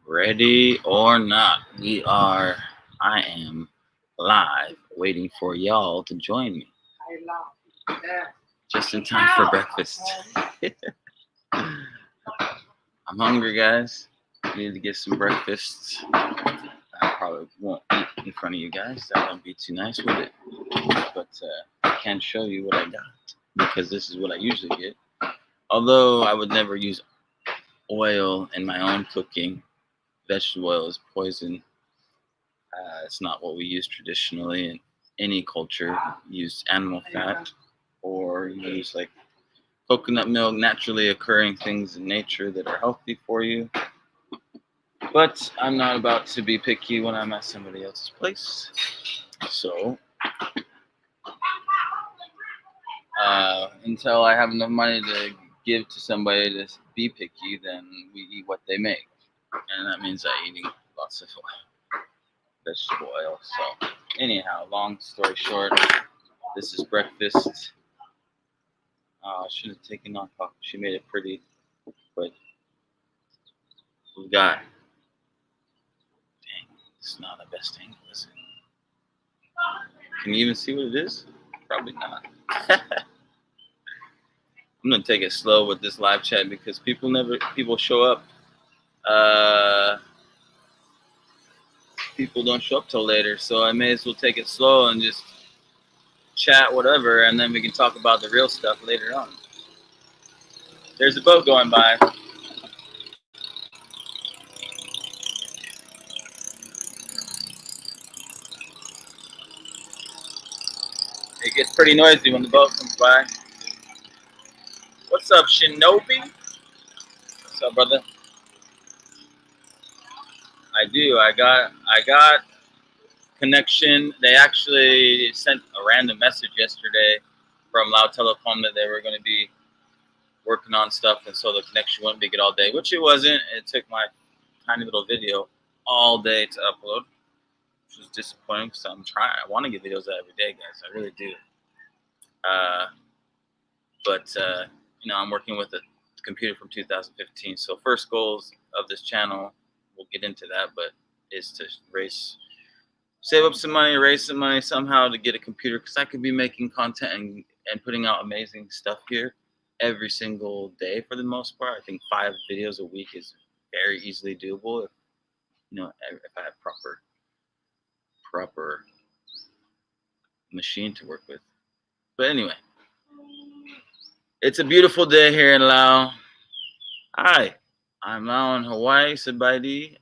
Ready or not, I am live waiting for y'all to join me. Just in time for breakfast. I'm hungry, guys. I need to get some breakfast. I probably won't eat in front of you guys. That won't be too nice, would it? But I can show you what I got because this is what I usually get. Although I would never use oil in my own cooking. Vegetable oil is poison. It's not what we use traditionally in any culture. You use animal fat or you use like coconut milk, naturally occurring things in nature that are healthy for you. But I'm not about to be picky when I'm at somebody else's place. So, until I have enough money to give to somebody to be picky, then we eat what they make. And that means I'm eating lots of vegetable oil. So, anyhow, long story short, this is breakfast. I should have taken off. She made it pretty, but we've got. Dang, it's not the best angle, is it? Can you even see what it is? Probably not. I'm gonna take it slow with this live chat because people show up. People don't show up till later, so I may as well take it slow and just chat whatever, and then we can talk about the real stuff later on. There's a boat going by. It gets pretty noisy when the boat comes by. What's up, Shinobi? What's up, brother? I do. I got connection. They actually sent a random message yesterday from Lao Telecom that they were going to be working on stuff, and so the connection wouldn't be good all day, which it wasn't. It took my tiny little video all day to upload, which was disappointing because I'm trying. I want to get videos out every day, guys. I really do. But I'm working with a computer from 2015. So first goals of this channel, we'll get into that, but is to save up some money, raise some money somehow to get a computer, because I could be making content and putting out amazing stuff here every single day for the most part. I think 5 videos a week is very easily doable if I have proper machine to work with. But anyway, it's a beautiful day here in Laos. Hi, I'm Lao in Hawaii. Sabaidi.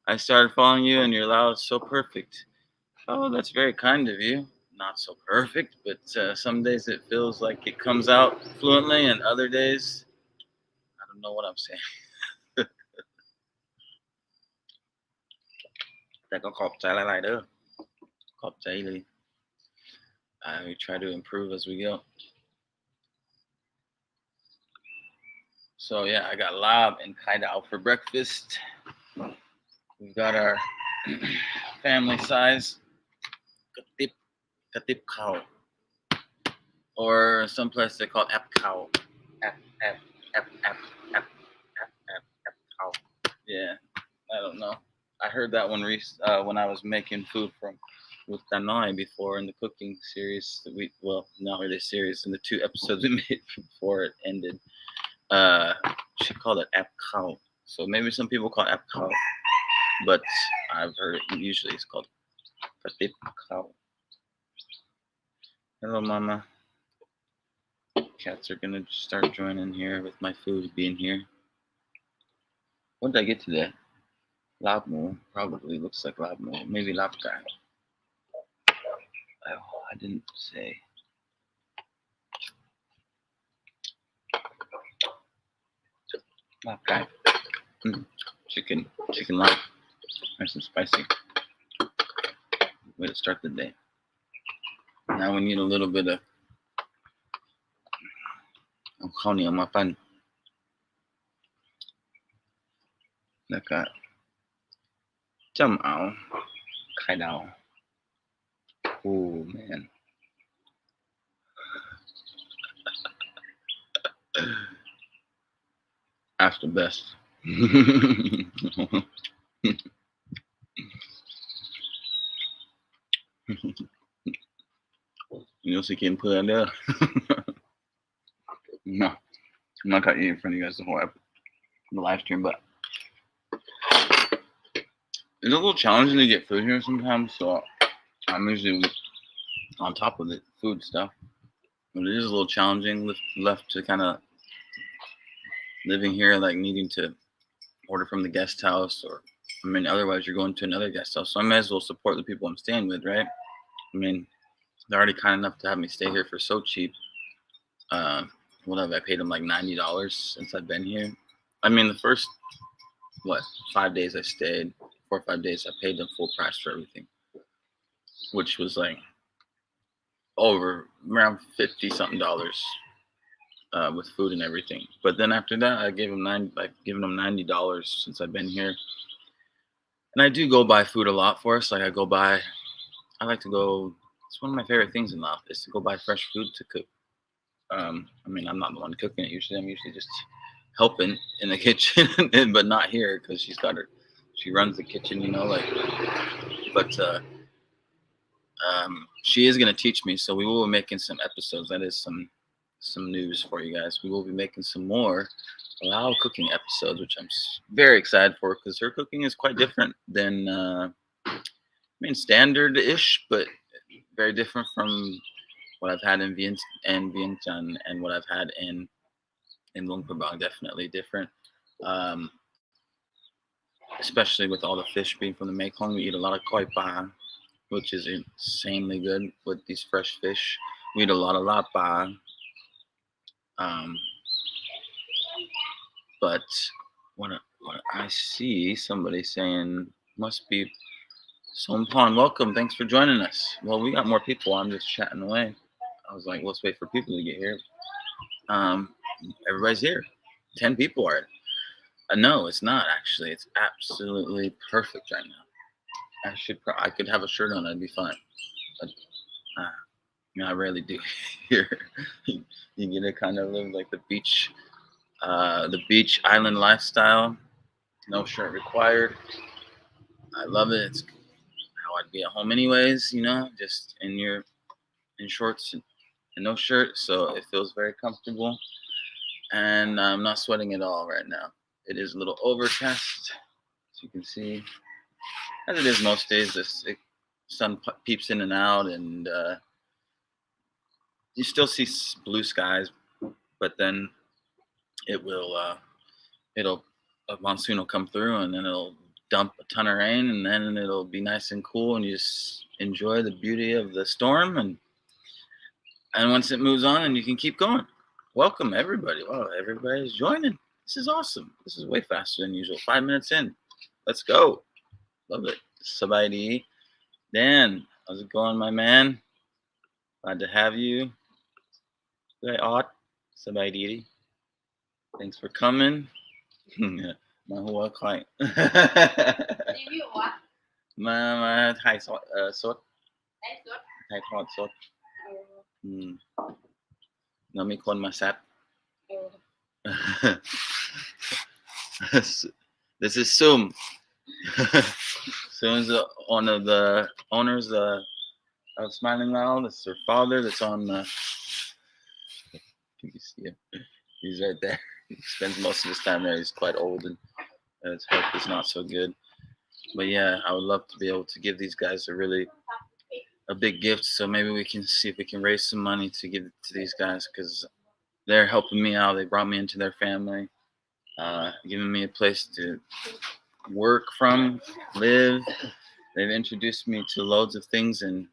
I started following you, and your Lao is so perfect. Oh, that's very kind of you. Not so perfect, but some days it feels like it comes out fluently, and other days, I don't know what I'm saying. แต่ก็ขอบใจหลายๆเด้อขอบใจเลย We try to improve as we go. So yeah, I got lab and kai dao for breakfast. We've got our family size katip cow, or someplace they call it ap cow. Ap cow. Yeah, I don't know. I heard that one when I was making food with Danoi before in the cooking series that not really series, in the 2 episodes we made before it ended. She called it ap cow. So maybe some people call it ap cow, but I've heard it usually it's called katip cow. Hello, Mama. Cats are gonna start joining here with my food being here. What did I get today? Labmo, probably looks like Labmo. Maybe Lapkai. Oh, I didn't say. Lapkai. Chicken lap. Nice and spicy. Way to start the day. Now we need a little bit ofข้าวเหนียวมาปั้นแล้วก็จ้ำเอาไข่ดาว Oh man. That's the best. You'll see Kim put in there. No, I'm not gonna eat in front of you guys the whole the live stream, but it's a little challenging to get food here sometimes. So I'm usually on top of the food stuff, but it is a little challenging left to kind of living here, like needing to order from the guest house, or I mean, otherwise you're going to another guest house. So I may as well support the people I'm staying with, right? I mean, they're already kind enough to have me stay here for so cheap. What have I paid them like $90 since I've been here? I mean, the first 5 days I stayed, 4 or 5 days, I paid them full price for everything, which was like over around $50-something with food and everything. But then after that, I gave them I've given them $90 since I've been here. And I do go buy food a lot for us. Like I like to go. It's one of my favorite things in Laos is to go buy fresh food to cook. I mean, I'm not the one cooking it usually. I'm usually just helping in the kitchen, but not here because she runs the kitchen, you know. Like, but she is gonna teach me, so we will be making some episodes. That is some news for you guys. We will be making some more Lao cooking episodes, which I'm very excited for because her cooking is quite different than I mean standard-ish, but very different from what I've had in Vientiane and what I've had in Luang Prabang. Definitely different, especially with all the fish being from the Mekong. We eat a lot of koi pa, which is insanely good with these fresh fish. We eat a lot of lapa. But when I see somebody saying must be Sompan, welcome, thanks for joining us. Well, we got more people. I'm just chatting away. I was like, let's wait for people to get here. Everybody's here. 10 people are. No, it's not actually. It's absolutely perfect right now. I could have a shirt on. I'd be fine. But I rarely do here. You get to kind of live like the beach island lifestyle. No shirt required. I love it. It's how I'd be at home anyways, you know, just in shorts and no shirt. So it feels very comfortable. And I'm not sweating at all right now. It is a little overcast, as you can see. As it is most days, the sun peeps in and out, and you still see blue skies, but then a monsoon will come through, and then it'll dump a ton of rain, and then it'll be nice and cool, and you just enjoy the beauty of the storm, and once it moves on, and you can keep going. Welcome everybody! Wow, everybody's joining. This is awesome. This is way faster than usual. 5 minutes in. Let's go. Love it. Sabaidi. Dan, how's it going, my man? Glad to have you. Very odd. Sabaidi. Thanks for coming. My client. My Thai sốt. Thaiทอดสด แล้วมีคนมาแซด This is Sum. Sum is one of the owners of Smiling Lao. This is her father that's on can you see him? He's right there. He spends most of his time there. He's quite old and his health is not so good. But yeah, I would love to be able to give these guys a big gift. So maybe we can see if we can raise some money to give to these guys because they're helping me out. They brought me into their family, giving me a place to work from, live. They've introduced me to loads of things in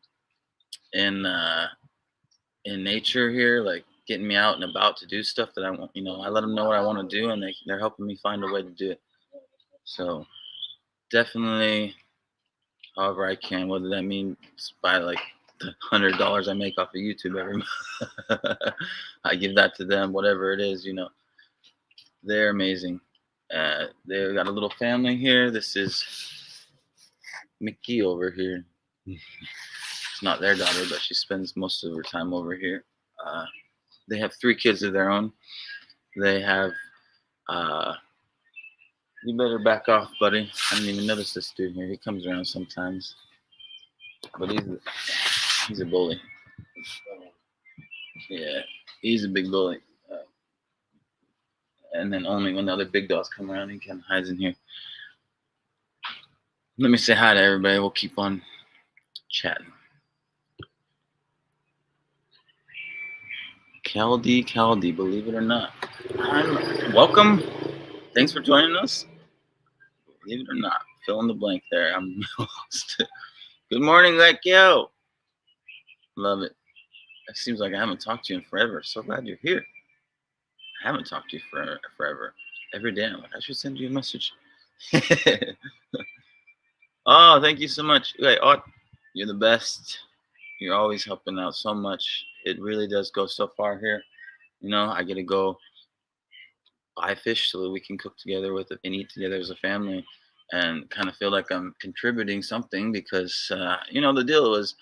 nature here, like getting me out and about to do stuff that I want. You know, I let them know what I want to do, and they're helping me find a way to do it. So definitely, however I can, whether that means by like the $100 I make off of YouTube every month, I give that to them. Whatever it is, you know, they're amazing. They've got a little family here. This is Mickey over here. It's not their daughter, but she spends most of her time over here. They have 3 kids of their own. They have You better back off, buddy. I didn't even notice this dude here. He comes around sometimes, but he's a bully. Yeah, he's a big bully. And then only when the other big dogs come around, he kind of hides in here. Let me say hi to everybody. We'll keep on chatting. Caldy, believe it or not. Welcome. Thanks for joining us. Believe it or not, fill in the blank there. I'm lost. Good morning, yo. Love it. It seems like I haven't talked to you in forever. So glad you're here. I haven't talked to you forever. Every day I'm like, I should send you a message. Oh, thank you so much. Wait, you're the best. You're always helping out so much. It really does go so far here. You know, I get to go buy fish so that we can cook together with it and eat together as a family, and kind of feel like I'm contributing something because the deal was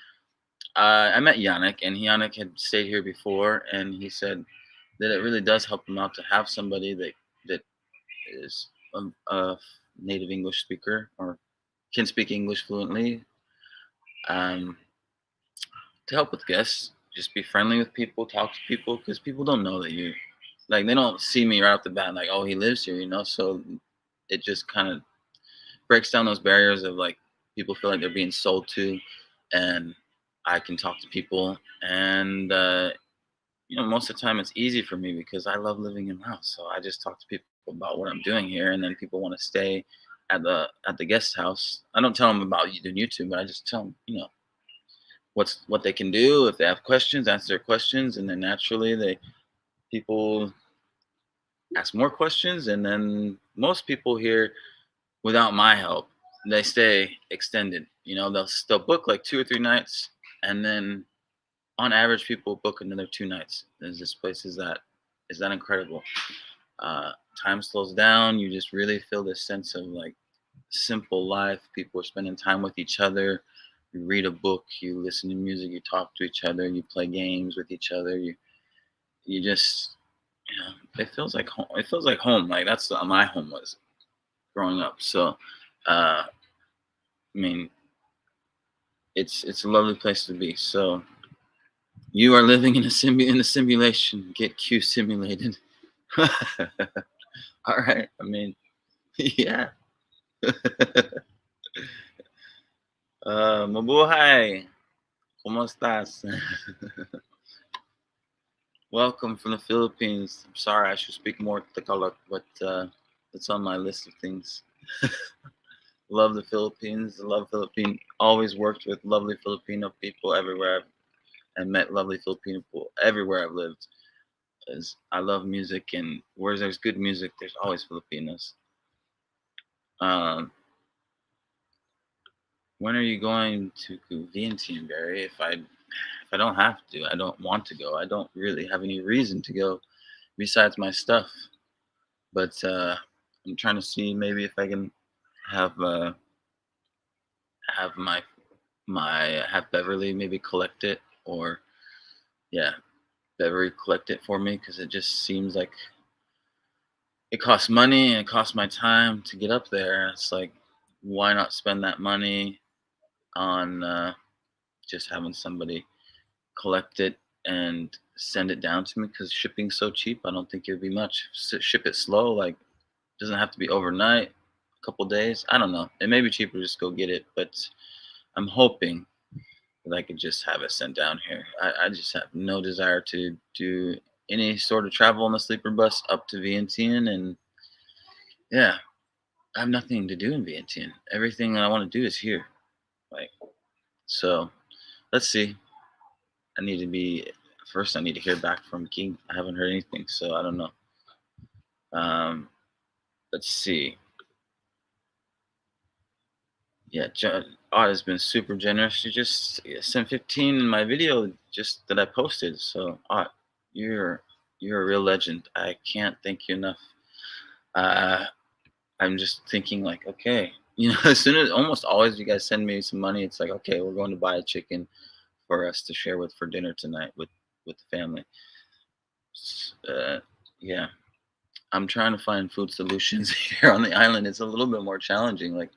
I met Yannick, and Yannick had stayed here before, and he said that it really does help him out to have somebody that is a native English speaker or can speak English fluently, um, to help with guests. Just be friendly with people, talk to people, because people don't know that you like they don't see me right off the bat like, oh, he lives here, so it just kind of breaks down those barriers of like people feel like they're being sold to, and I can talk to people, and most of the time it's easy for me because I love living in Laos. So I just talk to people about what I'm doing here, and then people want to stay at the guest house. I don't tell them about you doing YouTube, but I just tell them, what they can do if they have questions, answer their questions, and then naturally people ask more questions, and then most people here, without my help, they stay extended. They'll book like 2 or 3 nights, and then on average, people book another 2 nights. This place is that incredible. Uh, Time slows down. You just really feel this sense of like simple life. People are spending time with each other. You read a book, you listen to music, you talk to each other, you play games with each other. You just it feels like home. It feels like home. Like that's what my home was growing up. So, I mean, it's a lovely place to be. So you are living in a simulation. Get Q simulated. All right. I mean, yeah. Mabuhay. ¿Cómo estás? Welcome from the Philippines. I'm sorry, I should speak more Tagalog, but it's on my list of things. Love the Philippines. Love Philippine. Always worked with lovely Filipino people everywhere and met lovely Filipino people everywhere I've lived. As I love music, and where there's good music, there's always Filipinos. Um, when are you going to Vientiane, Barry? If I don't have to, I don't want to go. I don't really have any reason to go besides my stuff. But I'm trying to see maybe if I can have have my have Beverly maybe collect it, or yeah, Beverly collect it for me, because it just seems like it costs money and it costs my time to get up there. It's like, why not spend that money on just having somebody collect it and send it down to me, because shipping's so cheap. I don't think it would be much. Ship it slow, like doesn't have to be overnight, a couple days. I don't know. It may be cheaper to just go get it, but I'm hoping that I could just have it sent down here. I just have no desire to do any sort of travel on the sleeper bus up to Vientiane, and yeah, I have nothing to do in Vientiane. Everything that I want to do is here. Like, so let's see. I need to be first. I need to hear back from King. I haven't heard anything, so I don't know. Um, let's see. Yeah, Art has been super generous. You just sent 15 in my video just that I posted. So Art, you're you're a real legend. I can't thank you enough. Uh, I'm just thinking like, okay, as soon as almost always you guys send me some money, it's like, okay, we're going to buy a chicken for us to share with for dinner tonight with the family. Uh, yeah, I'm trying to find food solutions here on the island. It's a little bit more challenging. Like,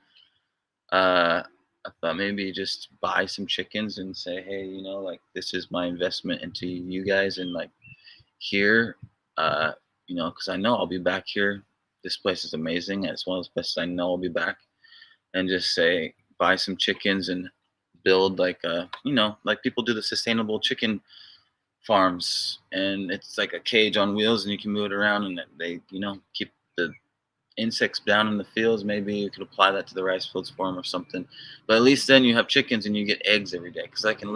I thought maybe just buy some chickens and say, hey, like this is my investment into you guys, and like here, uh, because I know I'll be back here. This place is amazing. And it's one of those places I know I'll be back, and just say buy some chickens and build like like people do the sustainable chicken farms, and it's like a cage on wheels and you can move it around, and they keep the insects down in the fields. Maybe you could apply that to the rice fields for them or something, but at least then you have chickens and you get eggs every day, because I can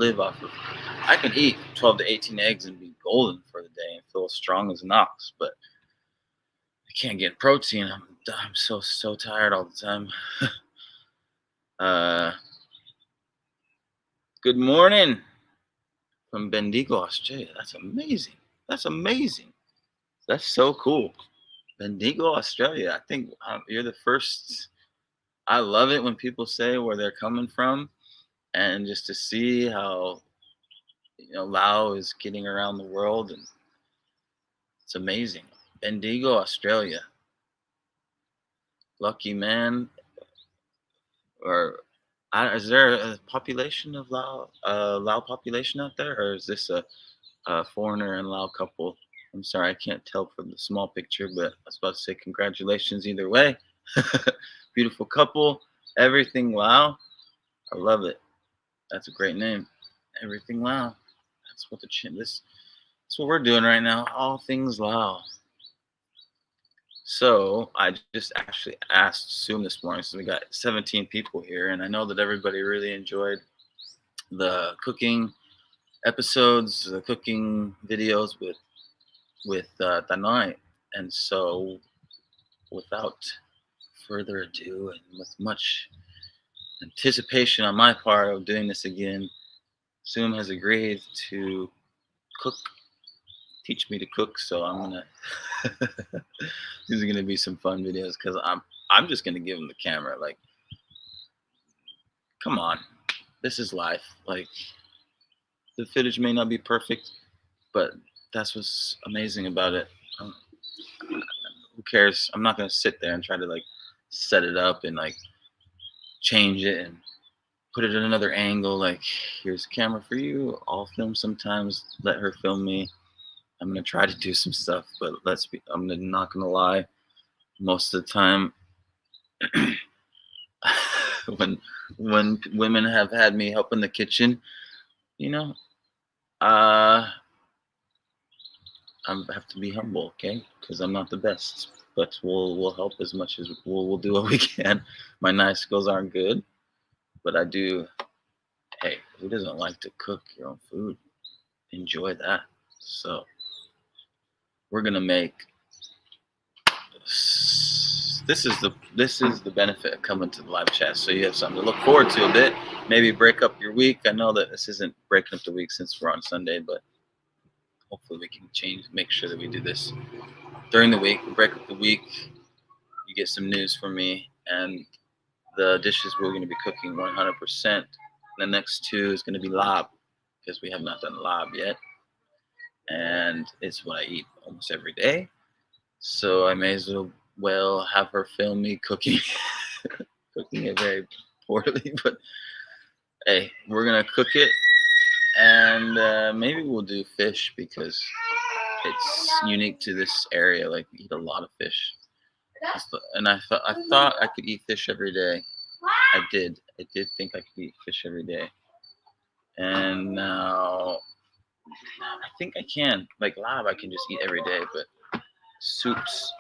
eat 12 to 18 eggs and be golden for the day and feel as strong as an ox, but I can't get protein. I'm so tired all the time. uh Good morning from Bendigo, Australia. That's amazing. That's amazing. That's so cool. Bendigo, Australia. I think you're the first. I love it when people say where they're coming from, and just to see how Lao is getting around the world, and it's amazing. Bendigo, Australia. Lucky man. Or is there a population of Lao population out there, or is this a foreigner and Lao couple? I'm sorry, I can't tell from the small picture, but I was about to say congratulations either way. Beautiful couple, everything Lao. I love it. That's a great name. Everything Lao. That's what that's what we're doing right now. All things Lao. So I just actually asked Zoom this morning. So we got 17 people here, and I know that everybody really enjoyed the cooking episodes, the cooking videos with Tanoi. And so, without further ado, and with much anticipation on my part of doing this again, Zoom has agreed to cook, teach me to cook. So I'm gonna. These are gonna be some fun videos, because I'm just gonna give them the camera. Like, come on, this is life. Like, the footage may not be perfect, but that's what's amazing about it. Um, who cares? I'm not gonna sit there and try to like set it up and like change it and put it at another angle. Like, here's a camera for you. I'll film sometimes. Let her film me. I'm gonna try to do some stuff, but I'm not gonna lie. Most of the time, when women have had me help in the kitchen, you know, uh, I have to be humble, okay? Because I'm not the best, but we'll help as much as we'll do what we can. My knife skills aren't good, but I do. Hey, who doesn't like to cook your own food? Enjoy that. So we're gonna make. This is the benefit of coming to the live chat. So you have something to look forward to a bit. Maybe break up your week. I know that this isn't breaking up the week since we're on Sunday, but hopefully we can make sure that we do this during the week. Break up the week. You get some news from me, and the dishes we're going to be cooking 100%. The next two is going to be lab, because we have not done lab yet, and it's what I eat almost every day. So I may as well have her film me cooking, cooking it very poorly. But hey, we're gonna cook it, and maybe we'll do fish, because it's unique to this area. Like, we eat a lot of fish, and I thought I could eat fish every day. I did think I could eat fish every day, and now I think I can. Like, lab, I can just eat every day, but soups,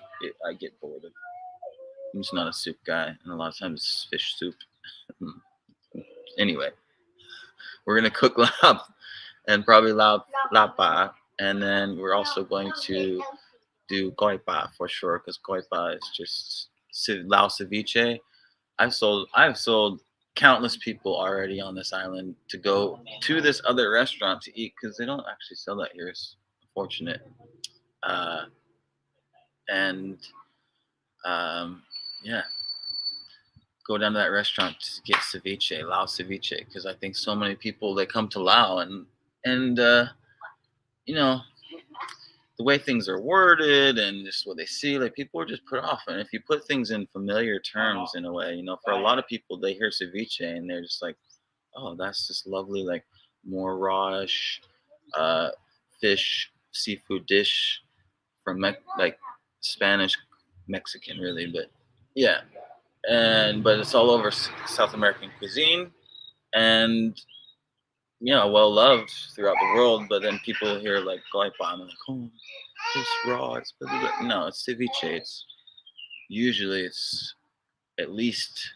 I get bored of. I'm just not a soup guy, and a lot of times it's fish soup. Anyway, we're gonna cook lab, and probably lapa, and then we're also going to do goipa for sure, because goipa is just Lao ceviche. I've sold countless people already on this island to go to this other restaurant to eat, because they don't actually sell that here. It's unfortunate. Uh, and yeah, go down to that restaurant to get ceviche, Lao ceviche, because I think so many people, they come to Lao, and you know the way things are worded and just what they see, like people are just put off. And if you put things in familiar terms in a way, for a lot of people, they hear ceviche and they're just like, oh, that's this lovely, like more rawish uh, fish, seafood dish from like Spanish, Mexican, really. But yeah, but it's all over South American cuisine, and well loved throughout the world. But then people hear like goipa and they're like, oh, it's raw. It's blah, blah, blah. No, it's ceviche. It's at least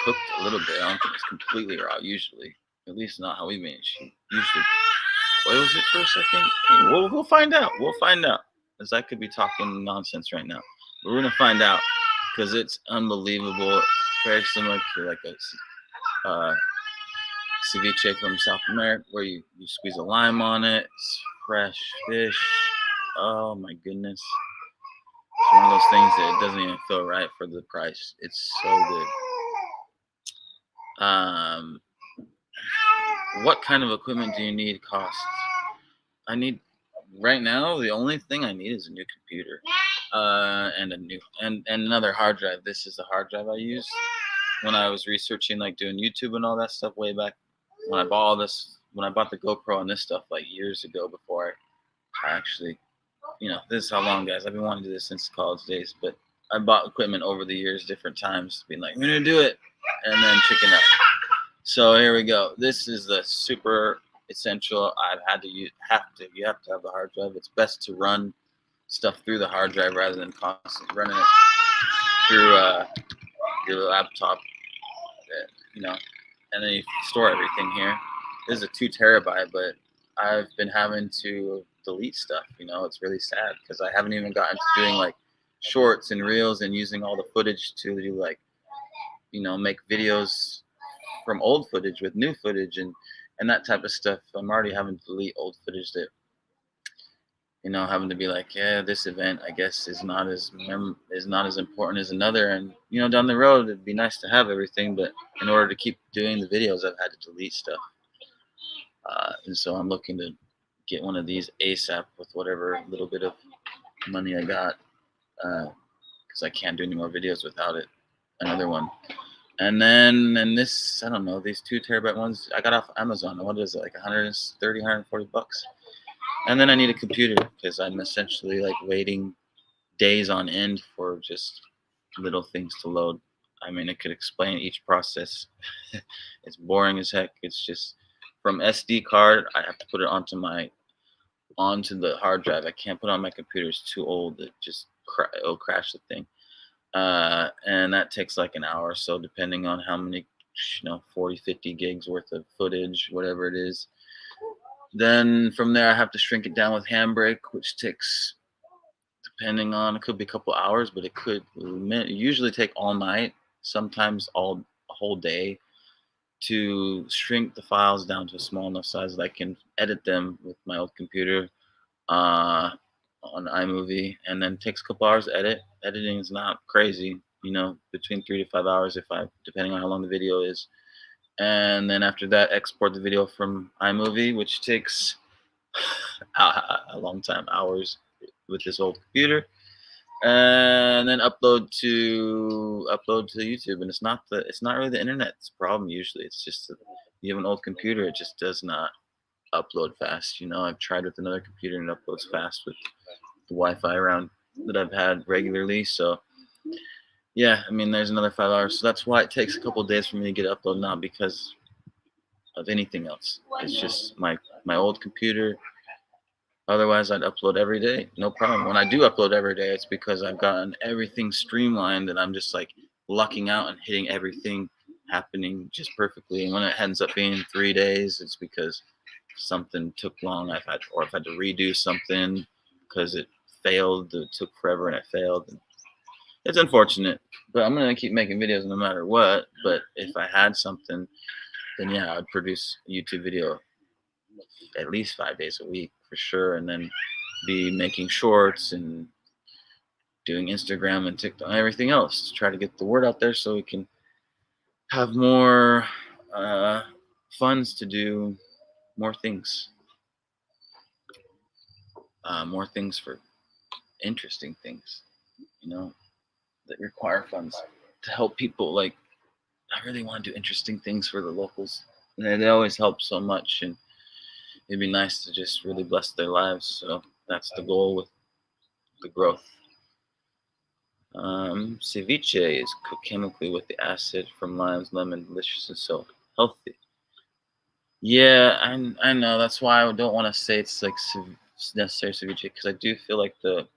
cooked a little bit. I don't think it's completely raw. Usually, at least not how we make it. She usually boils it for a second. We'll find out. We'll find out. As I could be talking nonsense right now, but we're gonna find out because it's unbelievable. It's very similar to like a ceviche from South America, where you squeeze a lime on it. It's fresh fish. Oh my goodness. It's one of those things that it doesn't even feel right for the price. It's so good. What kind of equipment do you need? Costs. I need right now. The only thing I need is a new computer, and another hard drive. This is the hard drive I used when I was researching, like doing YouTube and all that stuff way back when I bought all this. When I bought the GoPro and this stuff like years ago, before I actually, this is how long, guys. I've been wanting to do this since college days, but I bought equipment over the years, different times, being like, I'm gonna do it, and then chicken out. So here we go. This is the super essential. I've had to use. You have to have the hard drive. It's best to run stuff through the hard drive rather than constantly running it through your laptop. And then you store everything here. This is a 2 terabyte, but I've been having to delete stuff. It's really sad because I haven't even gotten to doing like shorts and reels and using all the footage to do like, make videos from old footage with new footage and that type of stuff. I'm already having to delete old footage that, having to be like, yeah, this event I guess is not as important as another, and down the road it'd be nice to have everything, but in order to keep doing the videos, I've had to delete stuff, and so I'm looking to get one of these ASAP with whatever little bit of money I got, because I can't do any more videos without it. Another one. And this, I don't know, these 2 terabyte ones I got off Amazon. What is it, like 130, 140 bucks? And then I need a computer because I'm essentially like waiting days on end for just little things to load. I mean, it could explain each process. It's boring as heck. It's just from SD card, I have to put it onto the hard drive. I can't put it on my computer. It's too old. It'll crash the thing. And that takes like an hour or so, depending on how many, 40, 50 gigs worth of footage, whatever it is. Then from there, I have to shrink it down with Handbrake, which takes, depending on, it could be a couple hours, but it could usually take all night, sometimes a whole day, to shrink the files down to a small enough size that I can edit them with my old computer on iMovie, and then it takes a couple hours to edit. Editing is not crazy, between 3 to 5 hours depending on how long the video is. And then after that, export the video from iMovie, which takes a long time, hours with this old computer, and then upload to YouTube. And it's not really the internet's problem usually. It's just that you have an old computer, it just does not upload fast. I've tried with another computer and it uploads fast with the Wi-Fi around that I've had regularly. So yeah, I mean, there's another 5 hours. So that's why it takes a couple of days for me to get uploaded, not because of anything else. It's just my old computer. Otherwise, I'd upload every day, no problem. When I do upload every day, it's because I've gotten everything streamlined and I'm just like lucking out and hitting everything happening just perfectly. And when it ends up being 3 days, it's because something took long. I've had to redo something because it failed. It took forever and it failed. And it's unfortunate, but I'm gonna keep making videos no matter what. But if I had something, then yeah, I'd produce a YouTube video at least 5 days a week for sure, and then be making shorts and doing Instagram and TikTok and everything else to try to get the word out there so we can have more funds to do more things. more things for interesting things, that require funds to help people. Like, I really want to do interesting things for the locals. And they always help so much, and it'd be nice to just really bless their lives. So that's the goal with the growth. Ceviche is cooked chemically with the acid from limes, lemon, delicious and so healthy. Yeah, I know. That's why I don't want to say it's like necessary ceviche, because I do feel like the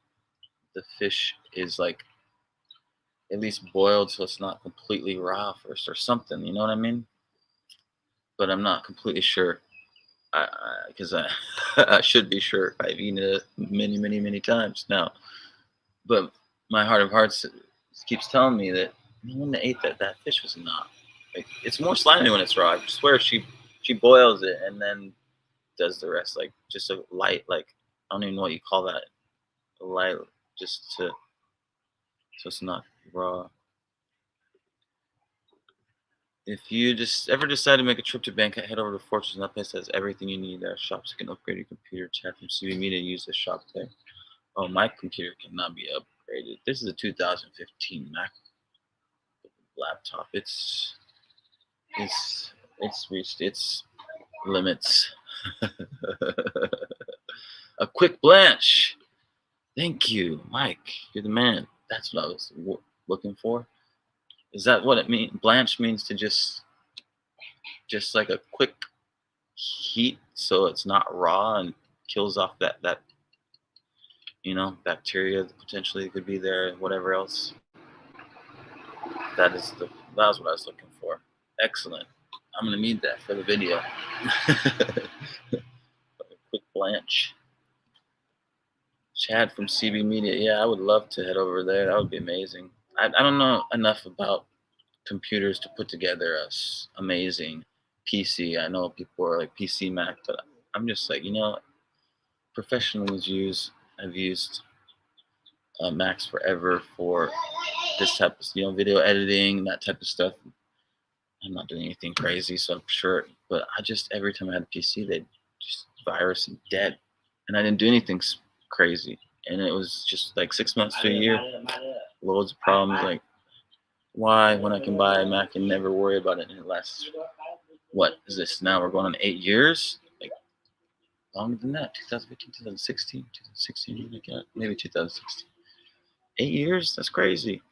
fish is like at least boiled so it's not completely raw first or something. You know what I mean? But I'm not completely sure. Because I should be sure. I've eaten it many, many, many times now. But my heart of hearts keeps telling me that when they ate that fish was not. Like, it's more slimy when it's raw. I swear she boils it and then does the rest, like just a light, like I don't even know what you call that, a light, just to so it's not raw. If you just ever decide to make a trip to Bangkok, head over to Fortress. That place has everything you need. There are shops you can upgrade your computer. Chat from CB Media. Use the shop there. Oh, my computer cannot be upgraded. This is a 2015 Mac laptop. It's reached its limits. A quick blanch. Thank you, Mike. You're the man. That's what I was looking for. Is that what it means? Blanch means to just like a quick heat, so it's not raw and kills off that bacteria that potentially could be there, and whatever else. That was what I was looking for. Excellent. I'm gonna need that for the video. Quick blanch. Chad from CB Media. Yeah, I would love to head over there. That would be amazing. I don't know enough about computers to put together a amazing PC. I know people are like PC Mac, but I'm just like, professionals have used Macs forever for this type of, video editing, that type of stuff. I'm not doing anything crazy, so I'm sure. But every time I had a PC, they just virus and dead, and I didn't do anything crazy, and it was just like 6 months to a year, loads of problems. Like, why, when I can buy a Mac and never worry about it, and it lasts, what is this now? We're going on 8 years, like longer than that. 2015, 2016, maybe 2016. 8 years? That's crazy.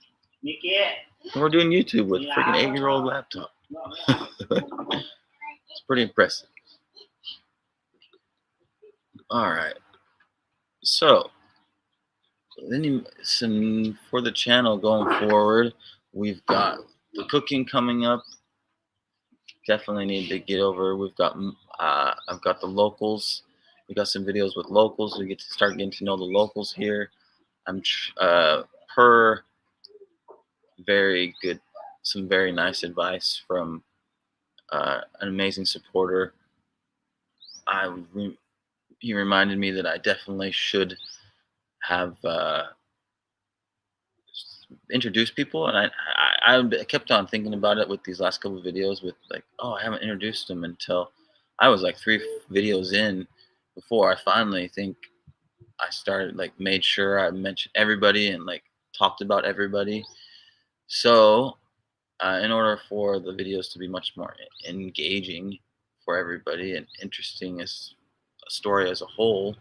And we're doing YouTube with a freaking 8-year-old laptop. It's pretty impressive. All right. So, then for the channel going forward, we've got the cooking coming up. Definitely need to get over. I've got the locals. We got some videos with locals. We get to start getting to know the locals here. I'm per very good, some very nice advice from an amazing supporter. He reminded me that I definitely should have introduced people, and I kept on thinking about it with these last couple of videos. With like, oh, I haven't introduced them until I was like 3 videos in before I finally think I started, like, made sure I mentioned everybody and like talked about everybody. So in order for the videos to be much more engaging for everybody and interesting as a story as a whole,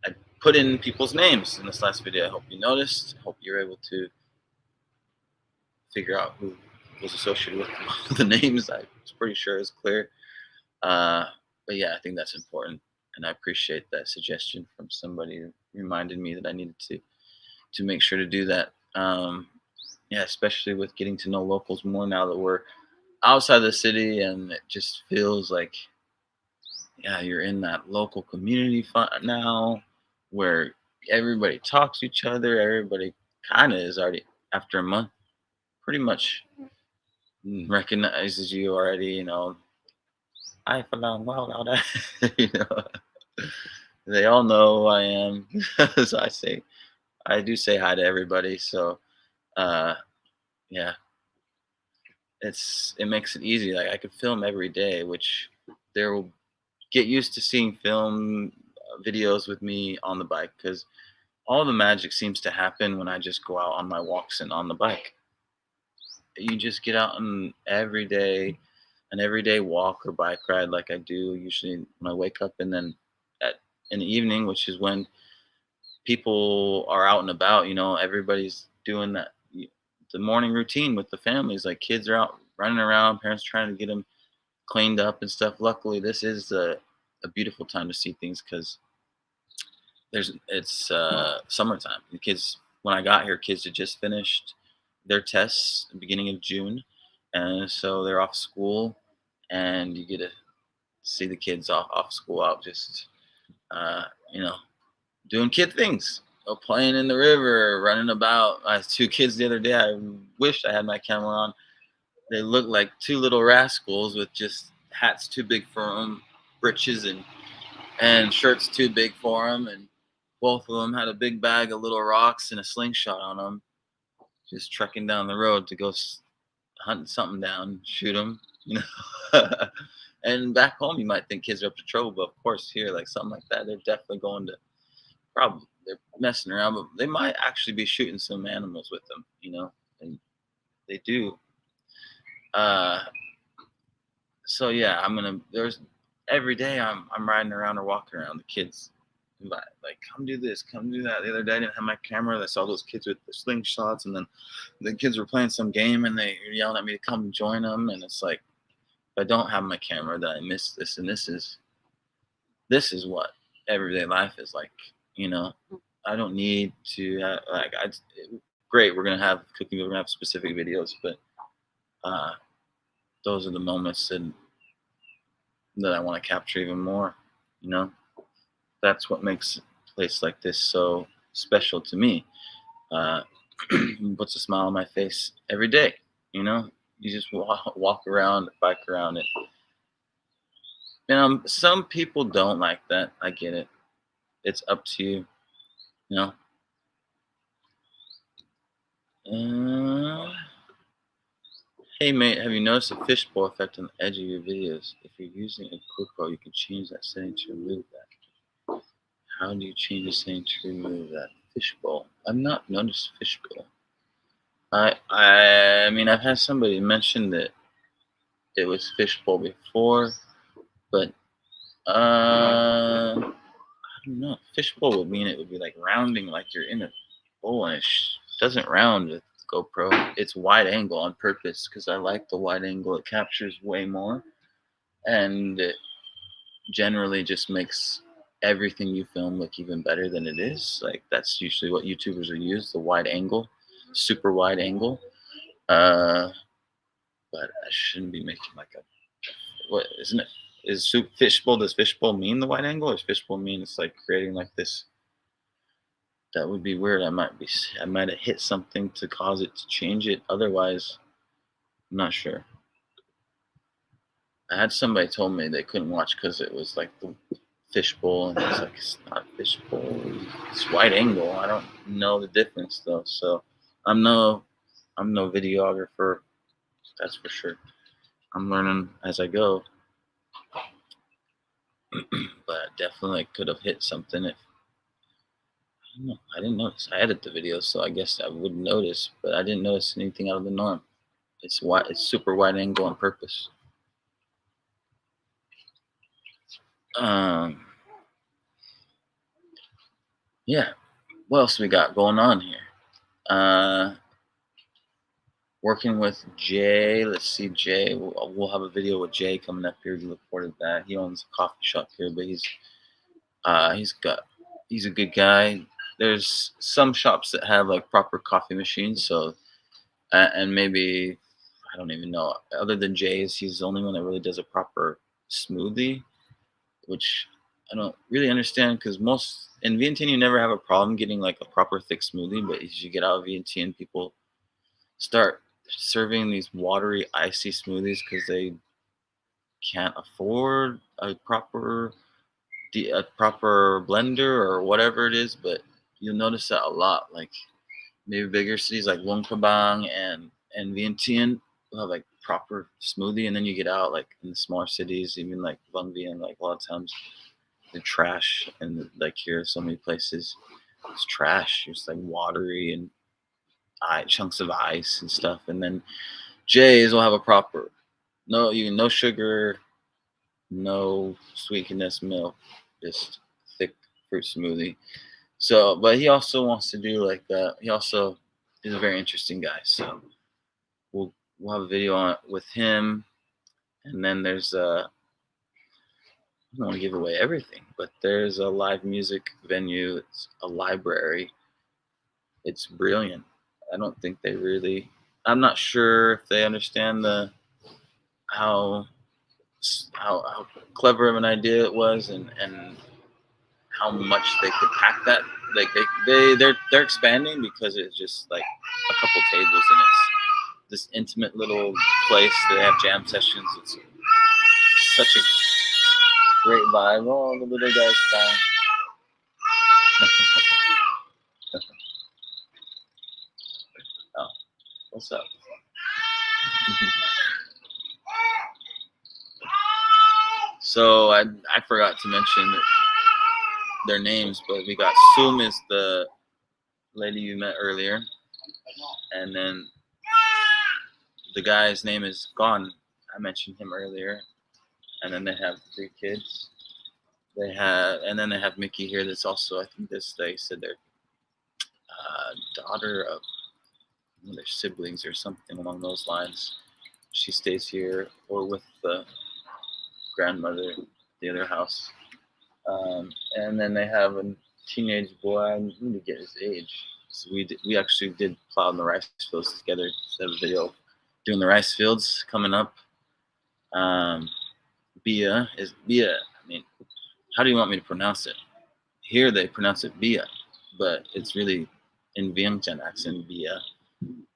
I put in people's names in this last video. I hope you noticed. I hope you're able to figure out who was associated with the names. I was pretty sure it's clear. But yeah, I think that's important, and I appreciate that suggestion from somebody who reminded me that I needed to make sure to do that. Yeah, especially with getting to know locals more now that we're outside the city, and it just feels like, yeah, you're in that local community now, where everybody talks to each other. Everybody kind of is already, after a month, pretty much recognizes you already. I found wow out they all know who I am. So I do say hi to everybody. So yeah, it makes it easy. Like, I could film every day, which there will get used to seeing film videos with me on the bike, because all the magic seems to happen when I just go out on my walks and on the bike. You just get out and an everyday walk or bike ride like I do usually when I wake up, and then at in the evening, which is when people are out and about. Everybody's doing the morning routine with the families. Like kids are out running around, parents trying to get them cleaned up and stuff. Luckily, this is a beautiful time to see things because it's summertime. The kids, when I got here, kids had just finished their tests at the beginning of June, and so they're off school, and you get to see the kids off school out just uh, you know doing kid things. Playing in the river, running about. I had two kids the other day. I wished I had my camera on. They looked like two little rascals with just hats too big for them, breeches and shirts too big for them, and both of them had a big bag of little rocks and a slingshot on them, just trekking down the road to go hunt something down, shoot them, you know. And back home, you might think kids are up to trouble, but of course, here, like something like that, they're definitely going to probably they're messing around, but they might actually be shooting some animals with them, and they do. Uh, so yeah, there's every day I'm riding around or walking around. The kids like, come do this, come do that. The other day I didn't have my camera. I saw those kids with the slingshots, and then the kids were playing some game and they were yelling at me to come join them. And it's like, if I don't have my camera, then I miss this. And this is what everyday life is like. I don't need to great. We're gonna have cooking. We're gonna have specific videos, but uh, those are the moments that I want to capture even more. You know, that's what makes a place like this so special to me. Uh, puts a smile on my face every day. You just walk around, bike around it. Some people don't like that. I get it. It's up to you. You know. Hey mate, have you noticed a fishbowl effect on the edge of your videos? If you're using a GoPro, you can change that setting to remove that. How do you change the setting to remove that fishbowl? I've not noticed fishbowl. I mean, I've had somebody mention that it was fishbowl before, but I don't know. Fishbowl would mean it would be like rounding, like you're in a bowl, and it doesn't round with GoPro. It's wide angle on purpose because I like the wide angle. It captures way more, and it generally just makes everything you film look even better than it is. Like that's usually what YouTubers are used, the wide angle, super wide angle. But I shouldn't be making like what isn't it? Fishbowl? Does fishbowl mean the wide angle, or does fishbowl mean it's like creating like this? That would be weird. I might have hit something to cause it to change it. Otherwise, I'm not sure. I had somebody told me they couldn't watch because it was like the fishbowl, and it's like it's not fishbowl. It's wide angle. I don't know the difference though. So I'm no videographer. That's for sure. I'm learning as I go. But definitely could have hit something if I didn't notice. I edit the video, so I guess I would notice, but I didn't notice anything out of the norm. It's wide. It's super wide angle on purpose. Yeah. What else we got going on here? Working with Jay. Let's see, Jay. We'll have a video with Jay coming up here. We look forward to that. He owns a coffee shop here, but he's a good guy. There's some shops that have like proper coffee machines, so and maybe I don't even know. Other than Jay's, he's the only one that really does a proper smoothie, which I don't really understand because most in Vientiane you never have a problem getting like a proper thick smoothie, but as you get out of Vientiane, people start serving these watery, icy smoothies because they can't afford a proper blender or whatever it is. But you'll notice that a lot. Like maybe bigger cities like Luang Prabang and Vientiane will have like proper smoothie, and then you get out like in the smaller cities, even like Vung Vien, like a lot of times the trash, and like here, so many places, it's trash. It's like watery and chunks of ice and stuff. And then Jay's will have a proper no sugar, no sweetness milk, just thick fruit smoothie. So, but he also wants to do like that. He also is a very interesting guy. So we'll have a video on with him, and then there's I don't want to give away everything, but there's a live music venue. It's a library. It's brilliant. I don't think they really. I'm not sure if they understand how how clever of an idea it was, and how much they could pack that. Like they're expanding because it's just like a couple tables, and it's this intimate little place. They have jam sessions. It's such a great vibe. Oh, the little guy's fine. Oh, what's up? So I forgot to mention their names, but we got Sum is the lady you met earlier, and then the guy's name is Gon. I mentioned him earlier, and then they have 3 kids. And then they have Mickey here. That's also, I think they said their daughter of one of their siblings or something along those lines. She stays here or with the grandmother at the other house. And then they have a teenage boy. I need to get his age. So we actually did plow in the rice fields together. So I have a video doing the rice fields coming up. Bia. I mean, how do you want me to pronounce it? Here they pronounce it Bia, but it's really in Vientiane accent Bia,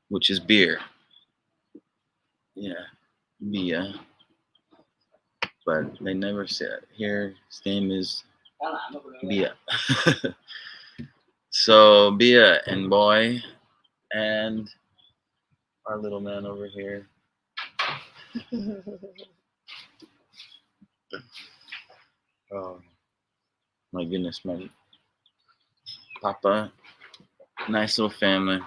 which is beer. Yeah, Bia. But they never say it. Here, his name is Bia. So Bia and boy, and our little man over here. Oh my goodness, my papa. Nice little family.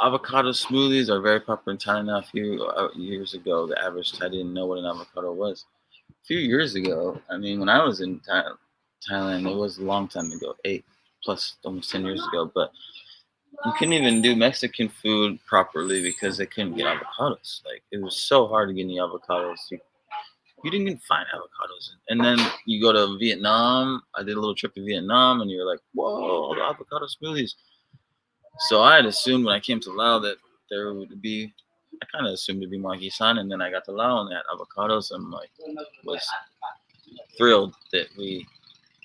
Avocado smoothies are very popular in Thailand now. A few years ago, the average Thai didn't know what an avocado was. A few years ago, I mean, when I was in Thailand, it was a long time ago, 8 plus almost 10 years ago, but you couldn't even do Mexican food properly because they couldn't get avocados. Like, it was so hard to get any avocados. You didn't even find avocados. And then you go to Vietnam. I did a little trip to Vietnam, and you're like, whoa, the avocado smoothies. So I had assumed when I came to Lao that there would be, I kind of assumed it'd be Maki-san, and then I got to Lao and they had avocados. I'm like, was thrilled that we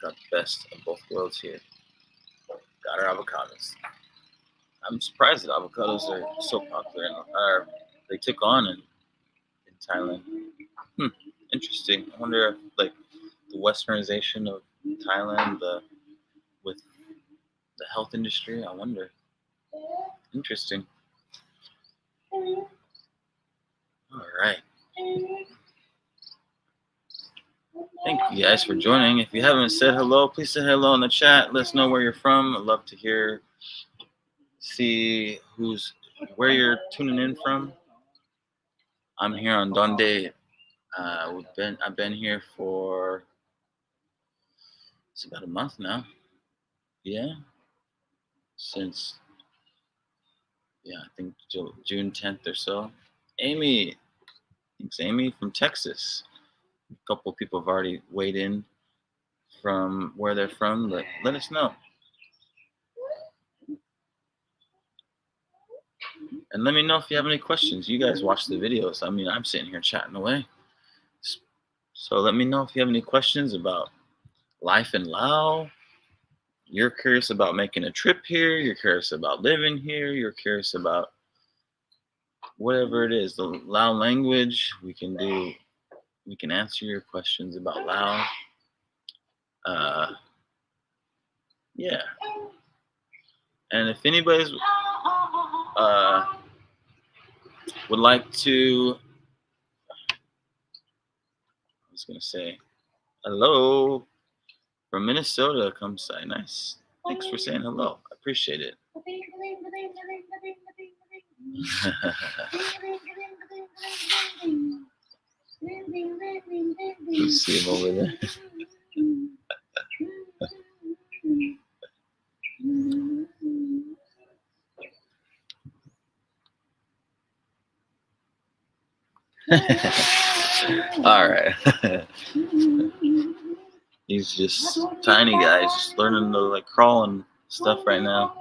got the best of both worlds here. Got our avocados. I'm surprised that avocados are so popular and they took on in Thailand. Interesting. I wonder if like the westernization of Thailand, with the health industry, I wonder. Interesting. All right. Thank you guys for joining. If you haven't said hello, please say hello in the chat. Let us know where you're from. I'd love to see where you're tuning in from. I'm here on Don Det. I've been here for it's about a month now. Yeah, since I think June 10th or so. Amy, thanks Amy from Texas. A couple of people have already weighed in from where they're from, but let us know. And let me know if you have any questions. You guys watch the videos. I mean, I'm sitting here chatting away. So let me know if you have any questions about life in Laos. You're curious about making a trip here. You're curious about living here. You're curious about whatever it is, the Lao language. We can answer your questions about Lao. Yeah. And if anybody's would like to, I was gonna say, Hello from Minnesota. Come say nice. Thanks for saying hello. I appreciate it. You see him over there. All right. He's just tiny guy. He's just learning to like crawl and stuff right now.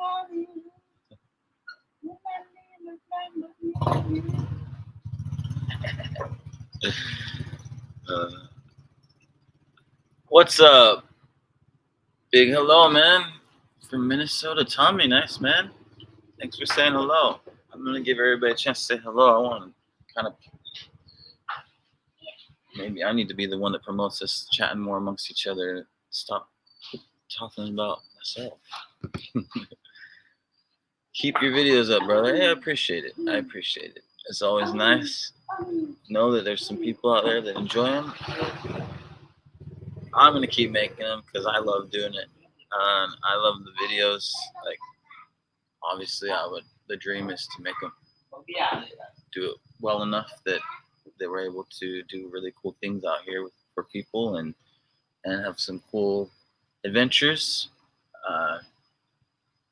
Uh, what's up? Big hello, man. From Minnesota, Tommy. Nice, man. Thanks for saying hello. I'm gonna give everybody a chance to say hello. I want to kind of maybe I need to be the one that promotes us chatting more amongst each other. Stop talking about myself. Keep your videos up, brother. Hey, I appreciate it. I appreciate it. It's always nice. Know that there's some people out there that enjoy them. I'm gonna keep making them because I love doing it. I love the videos. Like, obviously, the dream is to make them do it well enough that they were able to do really cool things out here for people and have some cool adventures.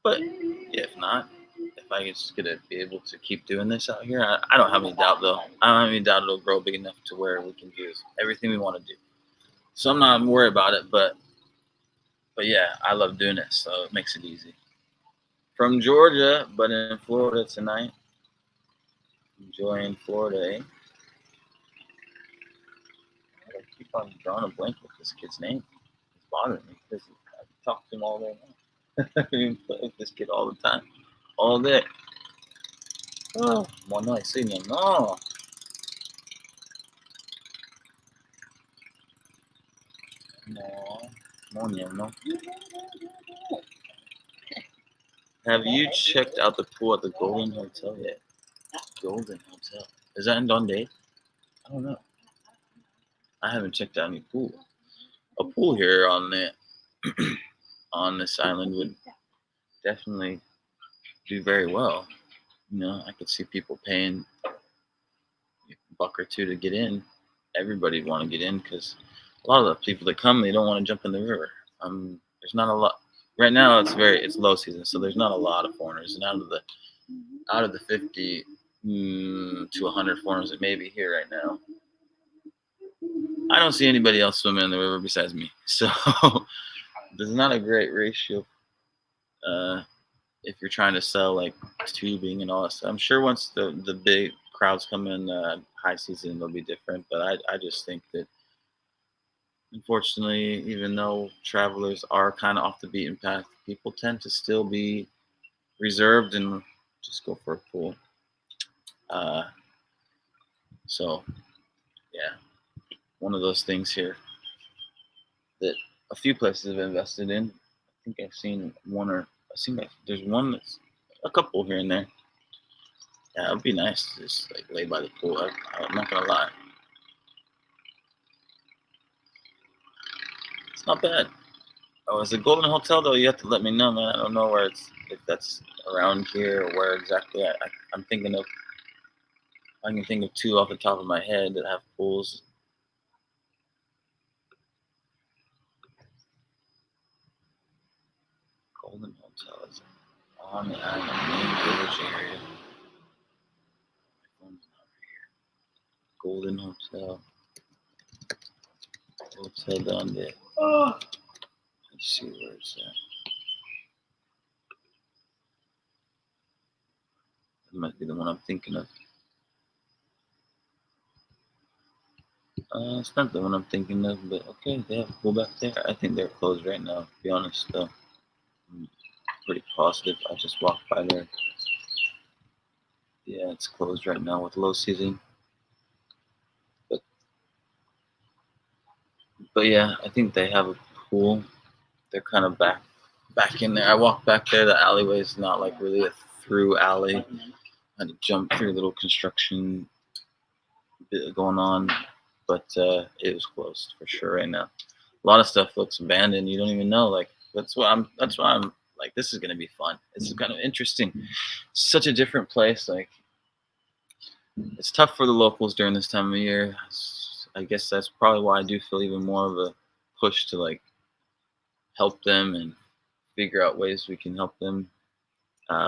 But if not, if I just gonna be able to keep doing this out here, I don't have any doubt though. I don't have any doubt it'll grow big enough to where we can do everything we want to do. So I'm not worried about it, but yeah, I love doing it, so it makes it easy. From Georgia, but in Florida tonight. Enjoying Florida, eh? I keep on drawing a blank with this kid's name. It's bothering me because I talk to him all day long. I play with this kid all the time, all day. Oh, no, I see him. No. No. Have you checked out the pool at the Golden Hotel yet? Golden Hotel. Is that in Don Det? I don't know. I haven't checked out any pool. A pool here on on this island would definitely do very well. You know, I could see people paying $1 or $2 to get in. Everybody would want to get in because a lot of the people that come, they don't want to jump in the river. There's not a lot right now. It's low season, so there's not a lot of foreigners. And out of the 50 to 100 foreigners that may be here right now, I don't see anybody else swimming in the river besides me. So there's not a great ratio if you're trying to sell like tubing and all that stuff. I'm sure once the big crowds come in high season, it'll be different. But I just think that, unfortunately, even though travelers are kind of off the beaten path, people tend to still be reserved and just go for a pool. So, yeah, one of those things here that a few places have invested in. I think I've seen there's one that's a couple here and there. Yeah, it'd be nice to just like lay by the pool. I'm not gonna lie. It's not bad. Oh, is it Golden Hotel though? You have to let me know, man. I don't know if that's around here or where exactly. I'm thinking of. I can think of 2 off the top of my head that have pools. Golden Hotel is on the island, main village area. My phone's not here. Golden Hotel. Hotel Don Det. Let's see where it's at. That might be the one I'm thinking of. It's not the one I'm thinking of, but okay, they have a pool back there. I think they're closed right now, to be honest, though. I'm pretty positive. I just walked by there. Yeah, it's closed right now with low season. But yeah, I think they have a pool. They're kind of back in there. I walked back there. The alleyway is not like really a through alley. I had to jump through a little construction bit going on, but it was closed for sure right now. A lot of stuff looks abandoned. You don't even know. Like that's why I'm like, this is gonna be fun. It's kind of interesting. Such a different place. Like it's tough for the locals during this time of year. I guess that's probably why I do feel even more of a push to like help them and figure out ways we can help them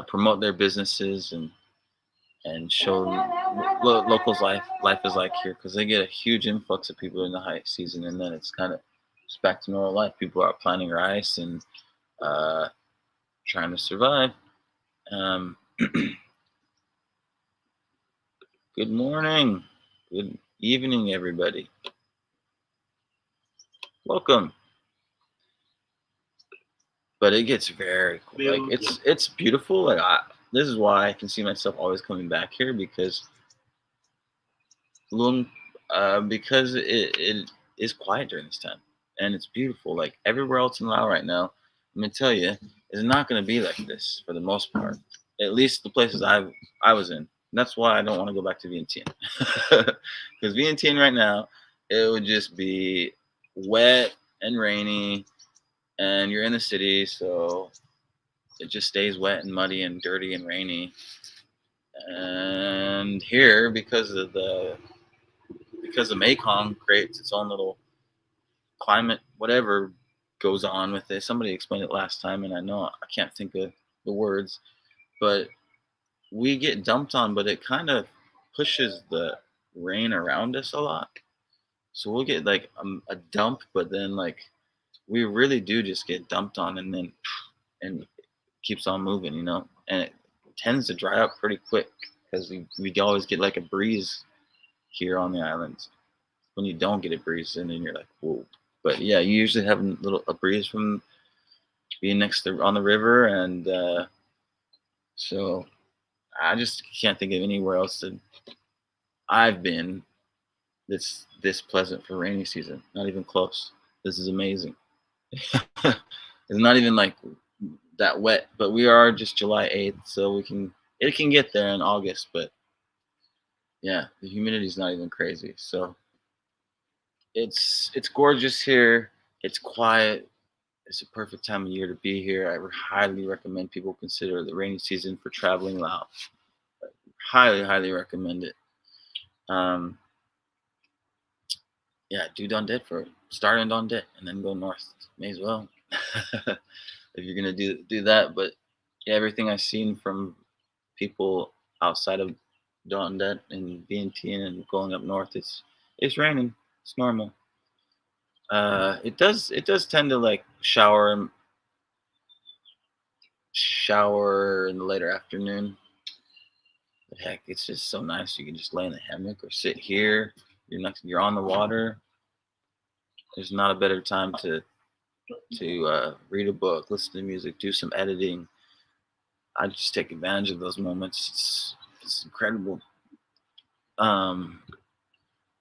promote their businesses and show what locals life is like here, because they get a huge influx of people in the high season, and then it's kind of just back to normal life. People are planting rice and uh, trying to survive. Um, Good morning, good evening, everybody. Welcome. But it gets very cool. Like it's beautiful. Like this is why I can see myself always coming back here, because because it is quiet during this time, and it's beautiful. Like everywhere else in Laos right now, I'm gonna tell you, is not gonna be like this for the most part. At least the places I was in. That's why I don't want to go back to Vientiane, because Vientiane right now it would just be wet and rainy, and you're in the city, so it just stays wet and muddy and dirty and rainy. And here, because the Mekong creates its own little climate, whatever goes on with it. Somebody explained it last time, and I know I can't think of the words, but we get dumped on, but it kind of pushes the rain around us a lot. So we'll get like a dump, but then like we really do just get dumped on, and then and it keeps on moving, and it tends to dry up pretty quick because we always get like a breeze here on the islands. When you don't get a breeze, and then you're like, whoa. But yeah, you usually have a breeze from being next to on the river, and so I just can't think of anywhere else that I've been that's this pleasant for rainy season. Not even close. This is amazing. It's not even like that wet, but we are just July 8th, so it can get there in August, but yeah, the humidity is not even crazy. So it's gorgeous here. It's quiet. It's a perfect time of year to be here. I highly recommend people consider the rainy season for traveling Laos. Highly, highly recommend it. Yeah, do Don Det for start in Don Det and then go north. May as well if you're gonna do that. But yeah, everything I've seen from people outside of Don Det and Vientiane and going up north, it's raining. It's normal. It does tend to like shower in the later afternoon. But heck, it's just so nice. You can just lay in the hammock or sit here. You're on the water. There's not a better time to read a book, listen to music, do some editing. I just take advantage of those moments. It's incredible.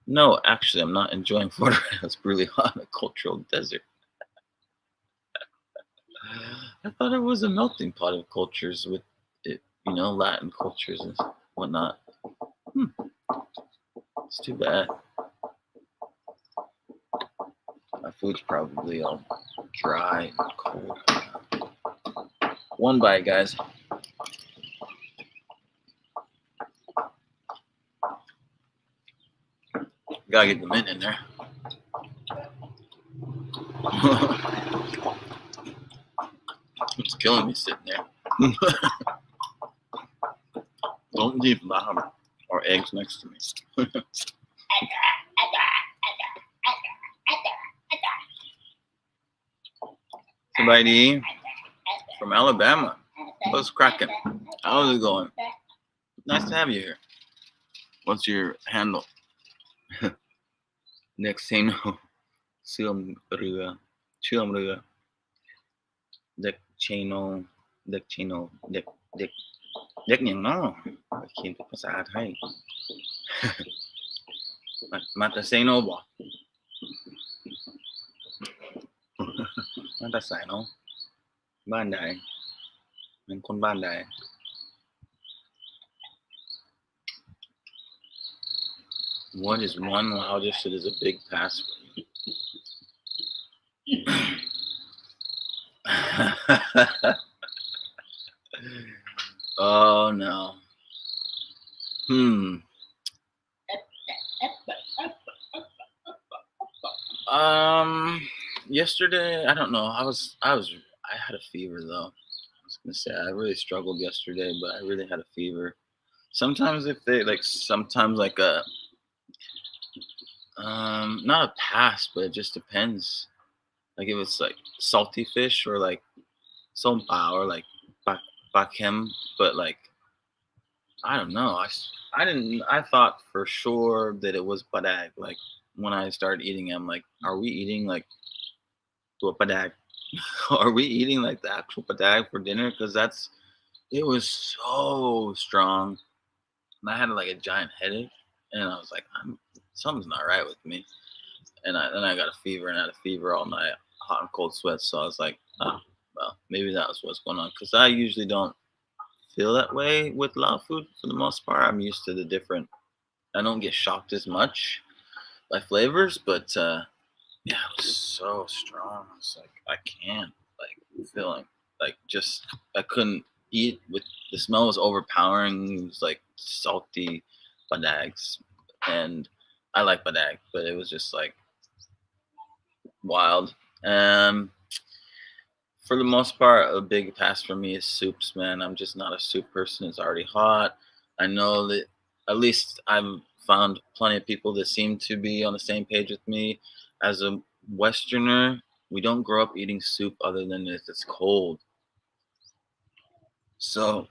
No, actually, I'm not enjoying Florida. It's really hot, a cultural desert. I thought it was a melting pot of cultures with it, Latin cultures and whatnot. It's too bad. My food's probably all dry and cold. One bite, guys. Gotta get the mint in there. It's killing me sitting there. Don't leave lamb or eggs next to me. Somebody from Alabama. What's cracking? How's it going? Nice to have you here. What's your handle? Next thing, Siam Riga, Chiam Riga, Dek Chino, Dek Chino, Dek Dek Dek อย่างน้อเขียนเป็นภาษาไทยมาแต่เซโนบ่มาแต่สายเนาะบ้านใดเป็นคนบ้านใด What is one loudest that is a big pass for you? Oh no. Hmm. Um. Yesterday, I don't know. I had a fever though. I was gonna say I really struggled yesterday, but I really had a fever. Sometimes if they like, sometimes like a not a pass, but it just depends. Like if it's like salty fish or like sompa or like bak bakem, but like I don't know. I didn't. I thought for sure that it was padag. Like when I started eating, I'm like, are we eating like to a padag? Are we eating like the actual padag for dinner? Because it was so strong, and I had like a giant headache, and I was like, something's not right with me. And I got a fever and I had a fever all night, hot and cold sweats. So I was like, oh, well, maybe that was what's going on. Because I usually don't feel that way with Lao food for the most part. I'm used to the different. I don't get shocked as much by flavors, but yeah, it was so strong. I was like, I can't like feeling like just I couldn't eat with the smell was overpowering. It was like salty badags, and I like badag, but it was just like wild. Um, for the most part, a big pass for me is soups, man. I'm just not a soup person. It's already hot. I know that at least I've found plenty of people that seem to be on the same page with me. As a Westerner, we don't grow up eating soup other than if it's cold. So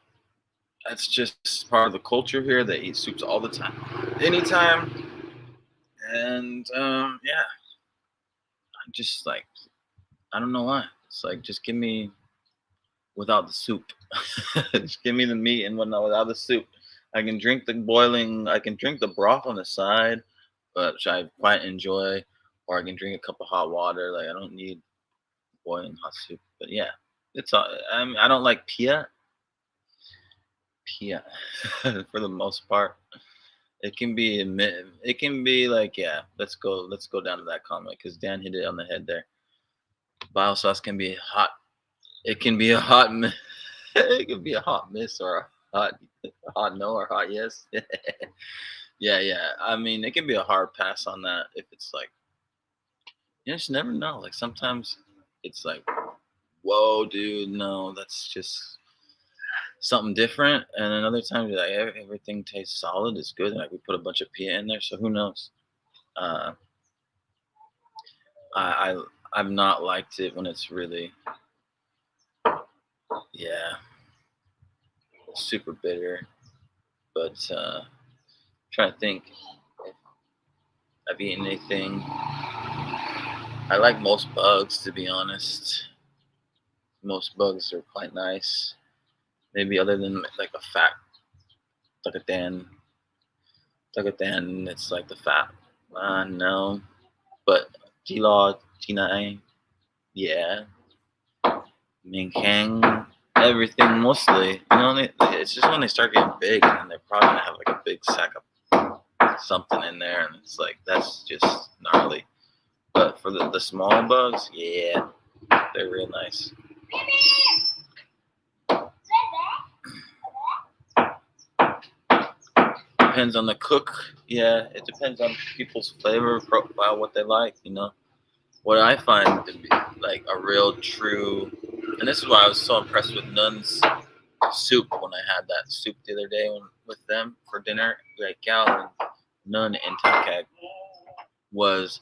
that's just part of the culture here. They eat soups all the time, anytime. And yeah, I'm just like, I don't know why. It's like, just give me without the soup. Just give me the meat and whatnot without the soup. I can drink the broth on the side, which I quite enjoy, or I can drink a cup of hot water. Like I don't need boiling hot soup. But yeah, it's all. I don't like pia, for the most part. It can be like yeah. Let's go down to that comment because Dan hit it on the head there. Bile sauce can be hot. It can be a hot. It can be a hot miss or a hot no or hot yes. Yeah, yeah. I mean, it can be a hard pass on that if it's like you just never know. Like sometimes it's like, whoa, dude, no, that's just something different. And then other times you're like everything tastes solid, it's good. Like we put a bunch of pia in there, so who knows? Uh, I've not liked it when it's really yeah super bitter. But trying to think if I've eaten anything. I like most bugs, to be honest. Most bugs are quite nice. Maybe other than like a fat tagatan, tagatan, it's like the fat. No, but gila, tina, yeah, minkang, everything mostly. You know, it's just when they start getting big, and then they're probably gonna have like a big sack of something in there, and it's like that's just gnarly. But for the small bugs, yeah, they're real nice. Depends on the cook. Yeah, it depends on people's flavor profile, what they like. You know, what I find to be like a real true, and this is why I was so impressed with Nun's soup when I had that soup the other day with them for dinner. Like Gal and Nun and Takag was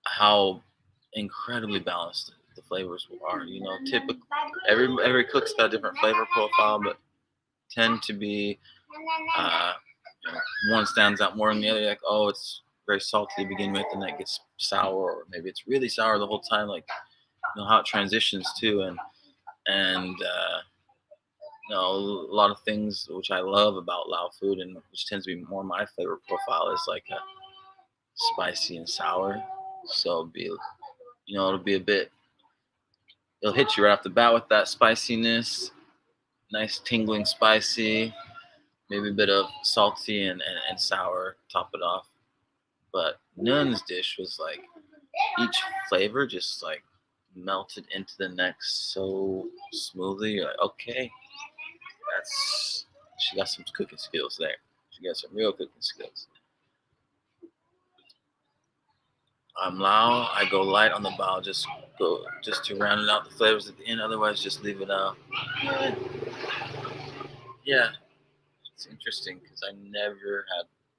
how incredibly balanced the flavors are. You know, typically every cook's got a different flavor profile, but tend to be uh, one stands out more than the other. Like, oh, it's very salty to begin with, and that gets sour, or maybe it's really sour the whole time. Like, you know how it transitions too, and you know a lot of things which I love about Lao food, and which tends to be more my flavor profile is like a spicy and sour. So it'll be it'll be a bit. It'll hit you right off the bat with that spiciness, nice tingling spicy, maybe a bit of salty and sour, top it off. But Nun's dish was like each flavor just like melted into the neck so smoothly. You're like, okay, she got some cooking skills there. She got some real cooking skills. I'm Lao. I go light on the bao, just to round it out the flavors at the end. Otherwise, just leave it out. Yeah, it's interesting because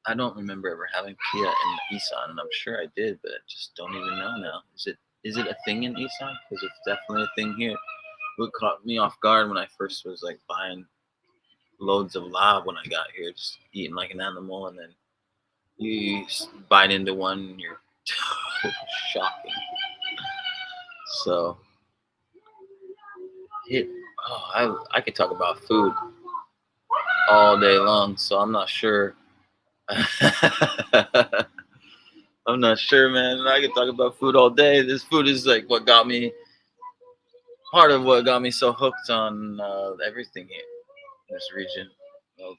I don't remember ever having pia in Isan, and I'm sure I did, but I just don't even know now. Is it a thing in Isan? Because it's definitely a thing here. What caught me off guard when I first was like buying loads of lab when I got here, just eating like an animal, and then you bite into one, and you're shocking. So, it, I could talk about food all day long, so I'm not sure. I'm not sure, man. I could talk about food all day. This food is like part of what got me so hooked on everything here in this region. You know,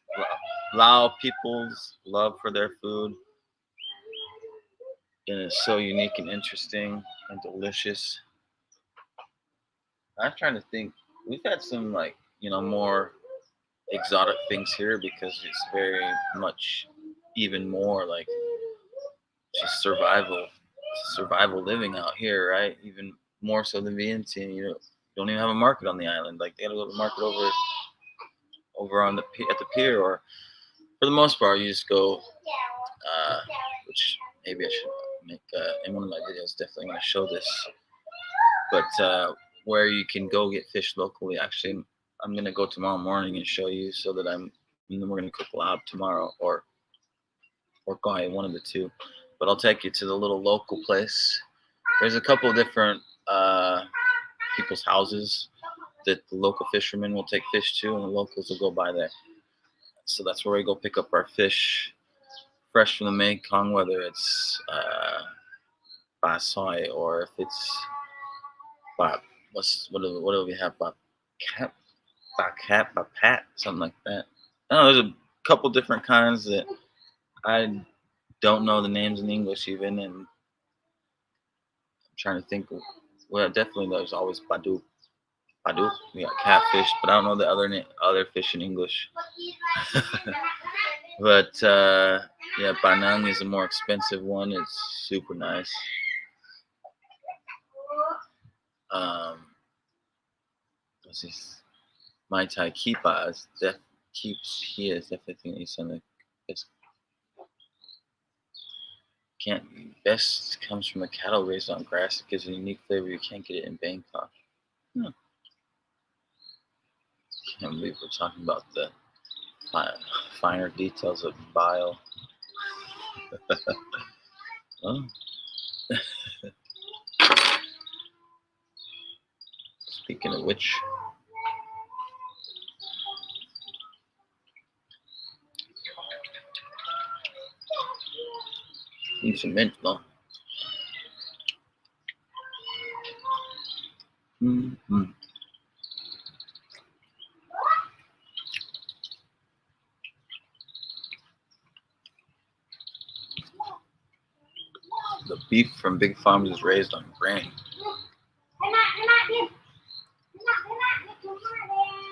Lao people's love for their food, and it's so unique and interesting and delicious. I'm trying to think. We've had some like more exotic things here because it's very much even more like just survival living out here, right? Even more so than Vientiane. Don't even have a market on the island. Like they gotta go to the market over on at the pier, or for the most part, you just go. Which maybe I should make in one of my videos. Definitely gonna show this, but where you can go get fish locally. Actually, I'm gonna go tomorrow morning and show you, so that and then we're gonna cook lab tomorrow, or guy, one of the two. But I'll take you to the little local place. There's a couple of different people's houses that the local fishermen will take fish to, and the locals will go by there. So that's where we go pick up our fish, fresh from the Mekong, whether it's basoi or if it's bap. What do we have? Pat, something like that. I don't know. There's a couple different kinds that I don't know the names in English even, and I'm trying to think. Well, definitely there's always badu. Badu. We got catfish, but I don't know the other fish in English. But yeah, banang is a more expensive one. It's super nice. What's this? Mai Tai Kipa is definitely something. It's can't best comes from a cattle raised on grass. It gives a unique flavor. You can't get it in Bangkok. Hmm. Can't believe we're talking about the finer details of bile. Oh. Speaking of which, need some mint, though. Mm-hmm. The beef from big farms is raised on grain.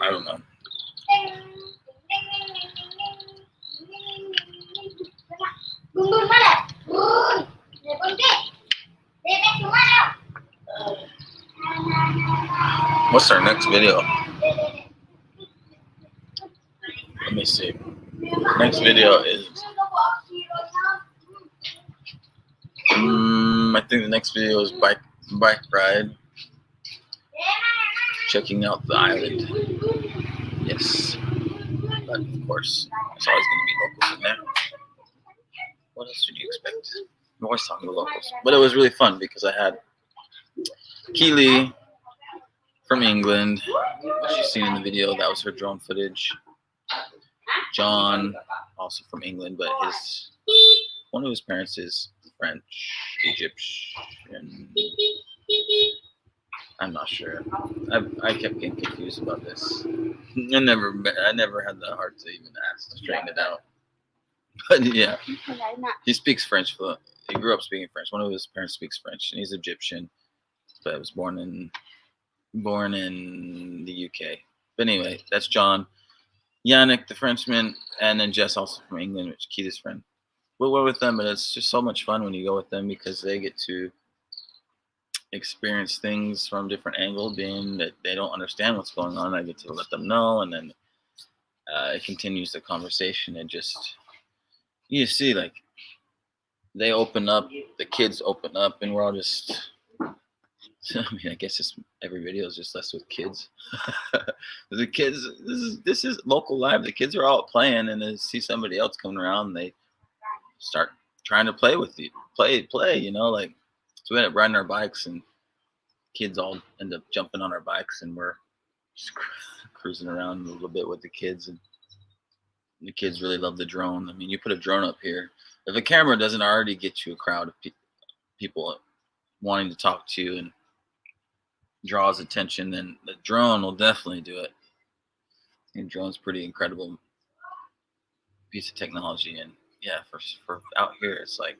I don't know. What's our next video? Let me see. Next video is I think the next video is bike ride, checking out the island. Yes, but of course, it's always going to be locals in there. What else did you expect? I'm always talking to locals, but it was really fun because I had Keely from England, as you've seen in the video. That was her drone footage. John, also from England, but one of his parents is French, Egyptian. I'm not sure. I kept getting confused about this. I never had the heart to even ask to straighten it out. But yeah, he speaks French. He grew up speaking French. One of his parents speaks French, and he's Egyptian. but I was born in the UK. But anyway, that's John, Yannick, the Frenchman, and then Jess, also from England, which is Keita's friend. We'll go with them, but it's just so much fun when you go with them because they get to experience things from different angle, being that they don't understand what's going on. I get to let them know, and then it continues the conversation. And just you see, like they open up, the kids open up, and we're all just. I mean, I guess it's every video is just us with kids. The kids, this is local live. The kids are all playing, and they see somebody else coming around, and they start trying to play with you, play. You know, like so we end up riding our bikes, and kids all end up jumping on our bikes, and we're just cruising around a little bit with the kids, and the kids really love the drone. I mean, you put a drone up here, if a camera doesn't already get you a crowd of people wanting to talk to you and draws attention, then the drone will definitely do it. And drone's pretty incredible piece of technology, and yeah, for out here, it's like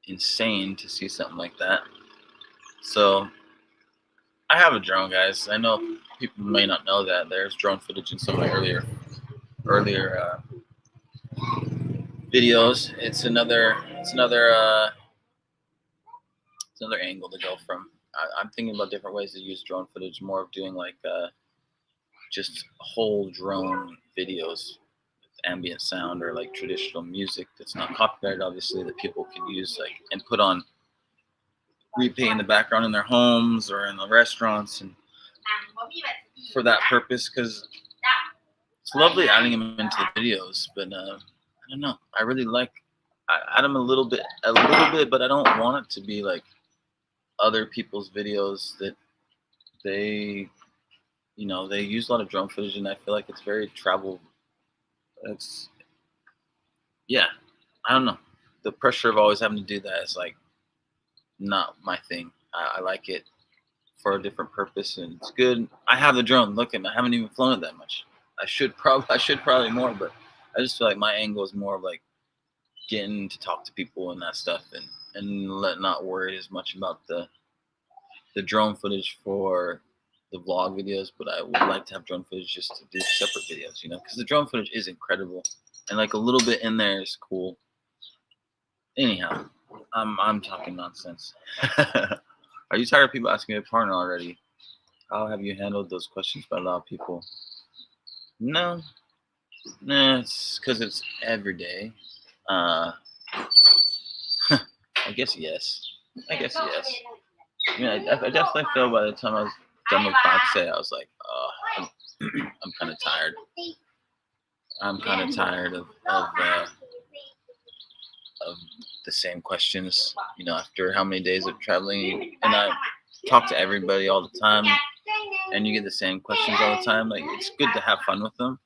insane to see something like that. So I have a drone, guys. I know people may not know that there's drone footage in some of my earlier videos. It's another angle to go from. I'm thinking about different ways to use drone footage, more of doing like just whole drone videos with ambient sound or like traditional music that's not copyrighted, obviously, that people can use like and put on replay in the background in their homes or in the restaurants, and for that purpose, because it's lovely adding them into the videos. But I don't know. I really like I add them a little bit, but I don't want it to be like other people's videos that they use a lot of drone footage, and I feel like it's very travel. It's I don't know. The pressure of always having to do that is like not my thing. I like it for a different purpose, and it's good. I have the drone. Look at me. I haven't even flown it that much. I should probably more, but I just feel like my angle is more of like getting to talk to people and that stuff, and not worry as much about the drone footage for the vlog videos. But I would like to have drone footage just to do separate videos, because the drone footage is incredible, and like a little bit in there is cool. Anyhow, I'm talking nonsense. Are you tired of people asking your partner already? How have you handled those questions by a lot of people? No, it's because it's every day. I guess yes. I mean, I definitely feel by the time I was done with Boxay, I was like, I'm kind of tired. I'm kind of tired of the same questions, after how many days of traveling, and I talk to everybody all the time, and you get the same questions all the time. Like, it's good to have fun with them,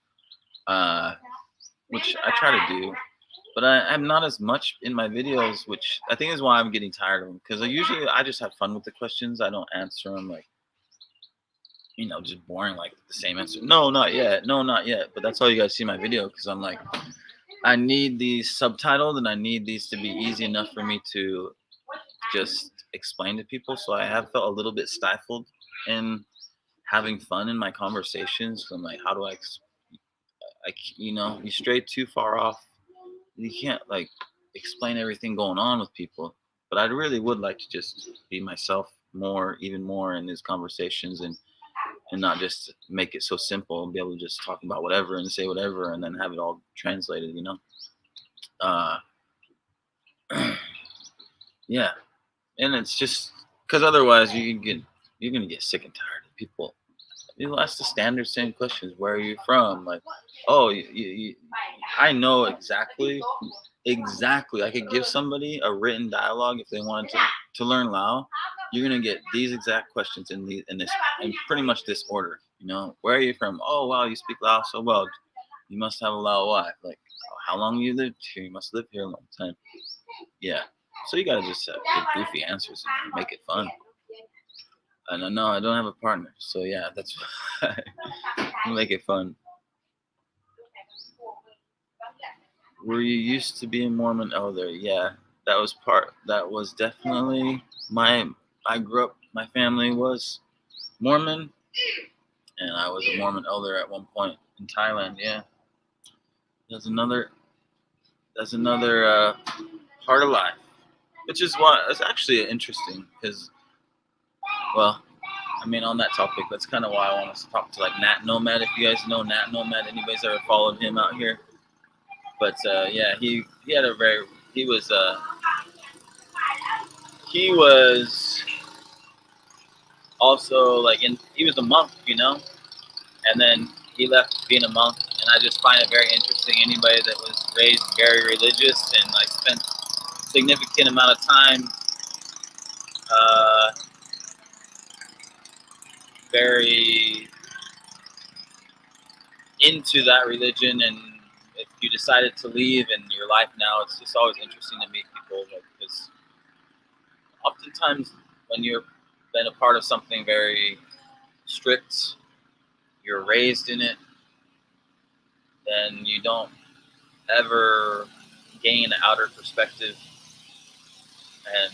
which I try to do, but I'm not as much in my videos, which I think is why I'm getting tired of them, because I just have fun with the questions. I don't answer them like, just boring, like the same answer. No, not yet. No, not yet. But that's all you guys see in my video, because I'm like, I need these subtitled, and I need these to be easy enough for me to just explain to people. So I have felt a little bit stifled in having fun in my conversations. I'm like, how do you stray too far off. You can't like explain everything going on with people. But I really would like to just be myself even more in these conversations, and not just make it so simple and be able to just talk about whatever and say whatever and then have it all translated, yeah. And it's just because otherwise you're gonna get sick and tired of people. You'll ask the standard same questions. Where are you from? Like, oh, I know exactly. I could give somebody a written dialogue if they wanted to learn Lao. You're gonna get these exact questions in pretty much this order. Where are you from? Oh wow, you speak Lao so well. You must have a Lao wife. Like, how long you lived here? You must live here a long time. Yeah. So you gotta just give goofy answers and make it fun. And no, I don't have a partner, so yeah, that's why I make it fun. Were you used to being Mormon? Oh, there, yeah, that was definitely I grew up my family was Mormon, and I was a Mormon elder at one point in Thailand. Yeah, there's another part of life, which is why it's actually interesting because, well, I mean, on that topic, that's kind of why I want to talk to like Nat Nomad. If you guys know Nat Nomad, anybody's ever followed him out here? But yeah, he had a very he was also like he was a monk, you know, and then he left being a monk, and I just find it very interesting. Anybody that was raised very religious and like spent significant amount of time uh, very into that religion, and if you decided to leave in your life now, it's just always interesting to meet people, like, because oftentimes when you're been a part of something very strict, you're raised in it, then you don't ever gain an outer perspective, and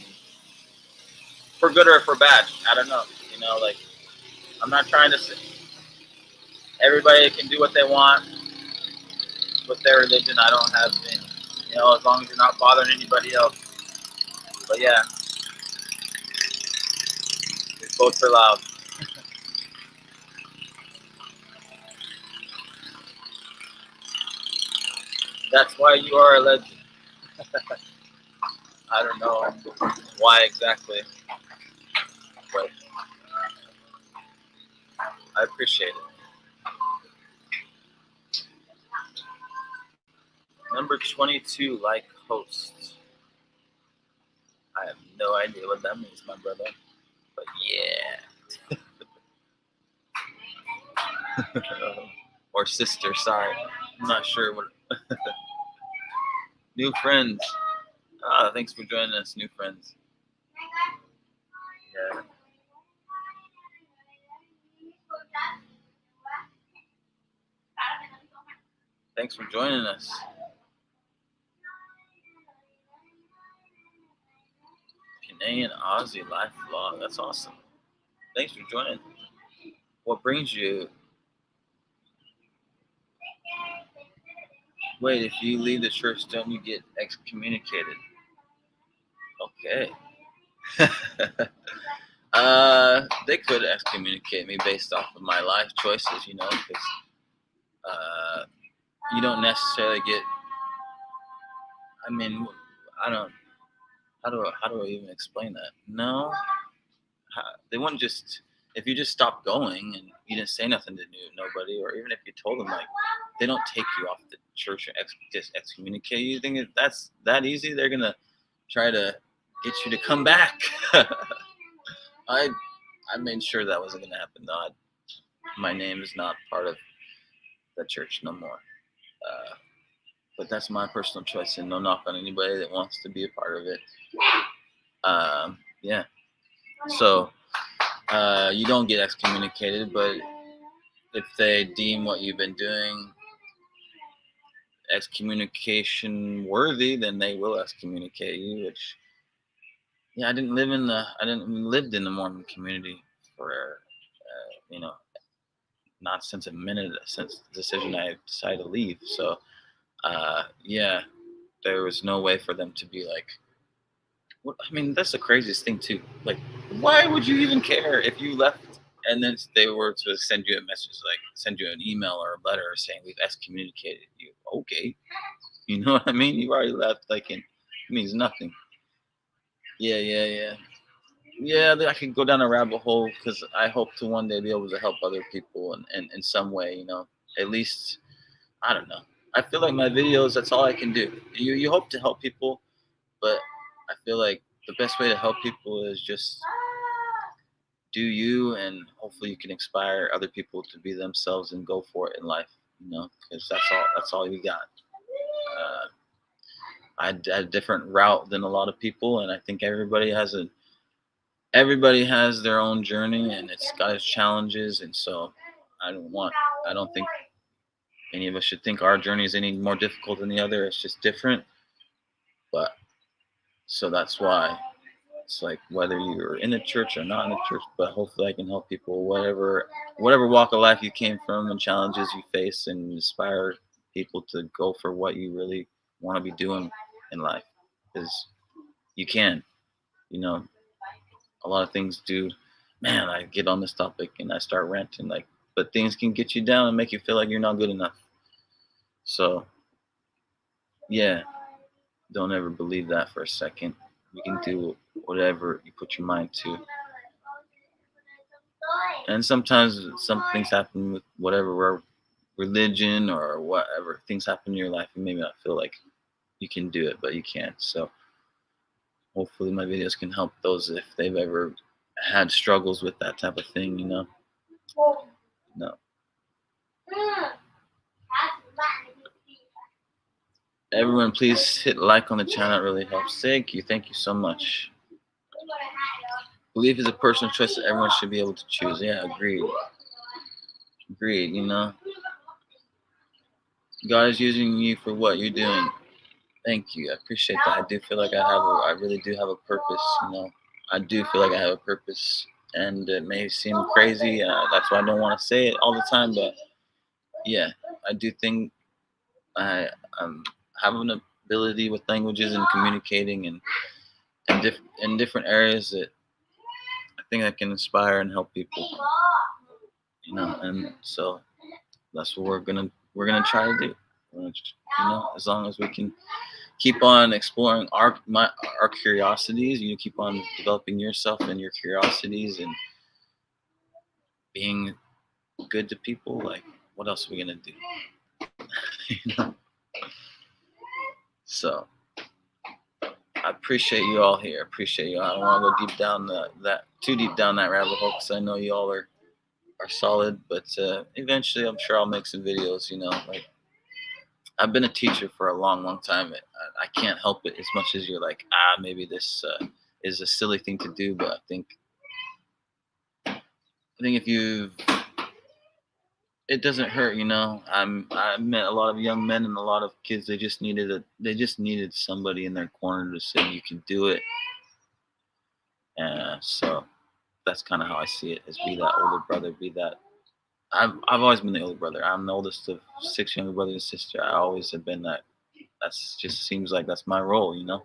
for good or for bad, I don't know, you know, like, I'm not trying to say everybody can do what they want with their religion. I don't have any, you know, as long as you're not bothering anybody else. But yeah, these boats are loud. That's why you are a legend. I don't know why exactly, but I appreciate it. Number 22, like host. I have no idea what that means, my brother. But yeah. Or sister, sorry. I'm not sure what. New friends. Ah, thanks for joining us, new friends. Yeah. Thanks for joining us. Canadian Aussie life vlog. That's awesome. Thanks for joining. What brings you? Wait, if you leave the church, don't you get excommunicated? Okay. They could excommunicate me based off of my life choices, you know, because you don't necessarily get. I mean, I don't. How do I even explain that? No, they wouldn't just if you just stopped going and you didn't say nothing to nobody, or even if you told them, like, they don't take you off the church or just excommunicate you. You think that's that easy? They're gonna try to get you to come back. I made sure that wasn't gonna happen. No, my name is not part of the church no more. But that's my personal choice, and no knock on anybody that wants to be a part of it. Yeah. So you don't get excommunicated, but if they deem what you've been doing excommunication worthy, then they will excommunicate you. Which, yeah, I didn't lived in the Mormon community for you know, not since since the decision I decided to leave. So yeah, there was no way for them to be like, I mean, that's the craziest thing too. Like, why would you even care if you left and then they were to send you a message, like send you an email or a letter saying we've excommunicated you? Okay, you know what I mean? You already left. Like, it means nothing. Yeah. I could go down a rabbit hole because I hope to one day be able to help other people in some way. You know, at least I don't know. I feel like my videos, that's all I can do. You hope to help people, but I feel like the best way to help people is just do you, and hopefully you can inspire other people to be themselves and go for it in life. You know, because that's all you got. Uh, I had a different route than a lot of people, and I think everybody has their own journey, and it's got its challenges. And so I don't think any of us should think our journey is any more difficult than the other. It's just different. But so that's why It's like whether you're in the church or not in the church, but hopefully I can help people, whatever walk of life you came from and challenges you face, and inspire people to go for what you really want to be doing in life. Because you can, you know, a lot of things do. Man, I get on this topic and I start ranting, like, but things can get you down and make you feel like you're not good enough. So, yeah, don't ever believe that for a second. You can do whatever you put your mind to. And sometimes some things happen with whatever religion or whatever things happen in your life. You may not feel like you can do it, but you can. So hopefully my videos can help those if they've ever had struggles with that type of thing, you know. No. Everyone, please hit like on the channel. It really helps. Thank you. Thank you so much. Belief is a personal choice that everyone should be able to choose. Yeah, agreed. Agreed, you know. God is using you for what you're doing. Thank you. I appreciate that. I do feel like I really do have a purpose, you know. I do feel like I have a purpose. And it may seem crazy. That's why I don't want to say it all the time. But yeah, I do think I have an ability with languages and communicating and in different areas that I think I can inspire and help people, you know. And so that's what we're gonna try to do. You know, as long as we can keep on exploring our curiosities, you keep on developing yourself and your curiosities and being good to people. Like, what else are we gonna do? You know. So I appreciate you all here. I appreciate you. I don't want to go deep down too deep down that rabbit hole, because I know you all are solid. But eventually, I'm sure I'll make some videos. You know, like, I've been a teacher for a long, long time. I can't help it as much as you're like, maybe this is a silly thing to do. But I think if it doesn't hurt, you know. I met a lot of young men and a lot of kids. They just needed somebody in their corner to say you can do it. So that's kind of how I see it: is be that older brother, be that. I've always been the older brother. I'm the oldest of 6 younger brothers and sisters. I always have been that. That's just seems like that's my role, you know.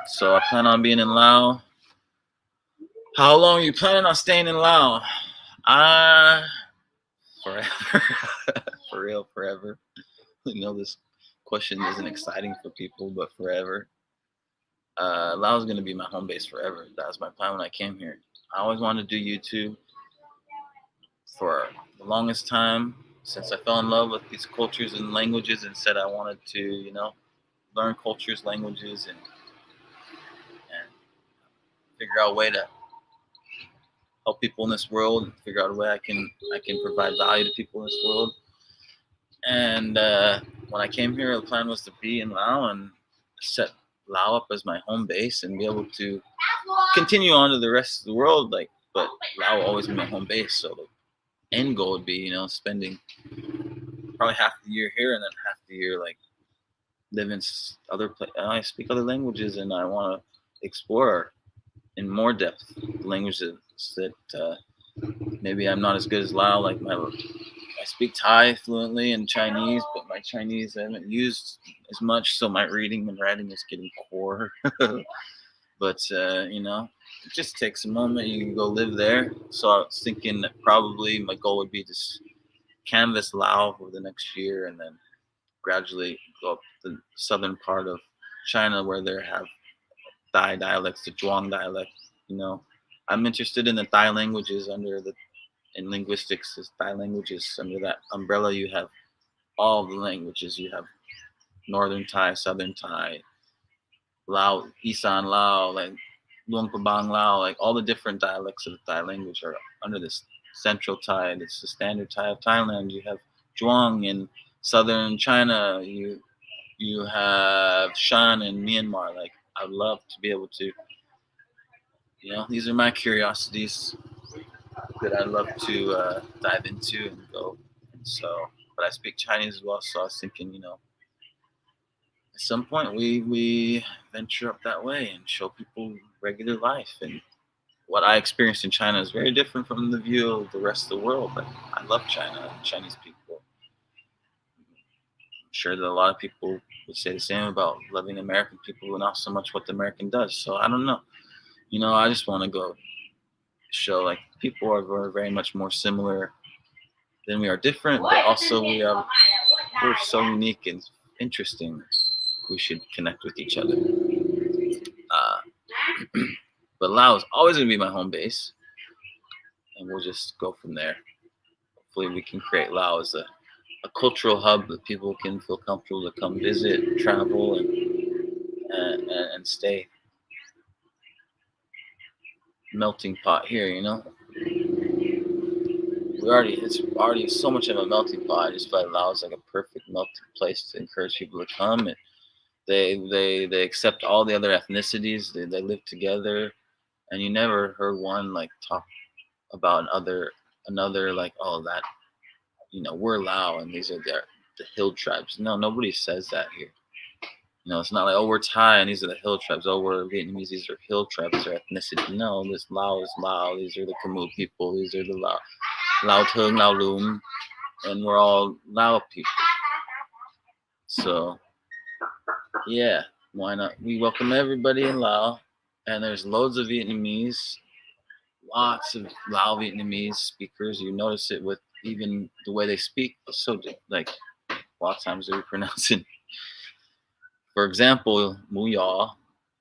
So I plan on being in Lao. How long are you planning on staying in Lao? Forever. For real, forever. You know, this question isn't exciting for people, but forever. Laos is going to be my home base forever. That was my plan when I came here. I always wanted to do YouTube for the longest time, since I fell in love with these cultures and languages and said I wanted to, you know, learn cultures, languages, and figure out a way to help people in this world, and figure out a way I can provide value to people in this world. And when I came here, the plan was to be in Lao and set Lao up as my home base and be able to continue on to the rest of the world. Like, but Lao will always be my home base. So the end goal would be, you know, spending probably half the year here and then half the year like live in other places. I speak other languages and I want to explore in more depth languages that maybe I'm not as good as Lao. Like I speak Thai fluently and Chinese, but my Chinese I haven't used as much, so my reading and writing is getting poor. But you know, it just takes a moment. You can go live there. So I was thinking that probably my goal would be to canvas Lao for the next year, and then gradually go up the southern part of China where they have Thai dialects, the Zhuang dialect. You know, I'm interested in the Thai languages in linguistics is Thai languages. Under that umbrella, you have all the languages. You have Northern Thai, Southern Thai, Lao, Isan Lao, like Luang Prabang Lao, like all the different dialects of the Thai language are under this central Thai. It's the standard Thai of Thailand. You have Zhuang in southern China. You have Shan in Myanmar. Like, I'd love to be able to, you know, these are my curiosities that I'd love to dive into and go. And so, but I speak Chinese as well, so I was thinking, you know, at some point we venture up that way and show people regular life. And what I experienced in China is very different from the view of the rest of the world. But I love China, Chinese people. I'm sure that a lot of people would say the same about loving American people, and not so much what the American does. So I don't know. I just want to go show like people are very much more similar than we are different, but also we're so unique and interesting. We should connect with each other. Uh, but Laos is always going to be my home base, and we'll just go from there. Hopefully, we can create Laos as a cultural hub that people can feel comfortable to come visit, travel, and stay. Melting pot here, it's already so much of a melting pot. I just feel like Laos is like a perfect melting place to encourage people to come. And they accept all the other ethnicities. They live together, and you never heard one like talk about another like, oh, that we're Lao and these are the hill tribes. No, nobody says that here. It's not like, oh, we're Thai and these are the hill tribes. Oh, we're Vietnamese, these are hill tribes or ethnicity. No, this Lao is Lao. These are the Khmer people. These are the Lao Tung, Lao Lum, and we're all Lao people. So, yeah, why not? We welcome everybody in Lao, and there's loads of Vietnamese, lots of Lao Vietnamese speakers. You notice it with even the way they speak. It's so like a lot of times they pronounce it. For example, Mu Yaw,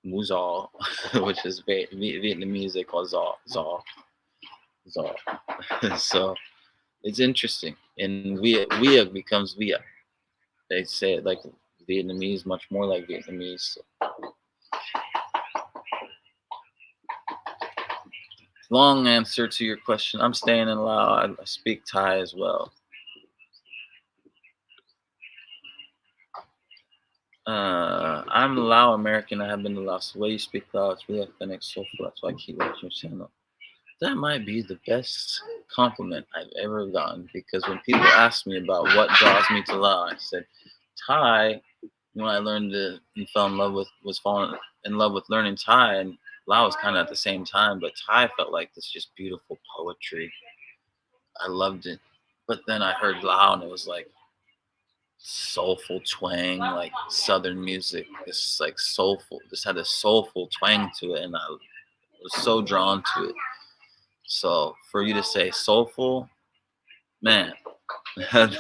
Mu Zaw, which is Vietnamese, they call Zaw, Zaw, Zaw. So it's interesting. And Via becomes Via. They say it like Vietnamese, much more like Vietnamese. Long answer to your question. I'm staying in Laos. I speak Thai as well. I'm Lao American. I have been to Laos. The way you speak Lao, it's really authentic, soulful. That's why I keep watching your channel. That might be the best compliment I've ever gotten, because when people ask me about what draws me to Lao, I said Thai. When I learned and fell in love with, was falling in love with learning Thai, and Lao was kind of at the same time, but Thai felt like this just beautiful poetry. I loved it. But then I heard Lao and it was like soulful twang, like southern music. This like soulful, this had a soulful twang to it, and I was so drawn to it. So for you to say soulful, man,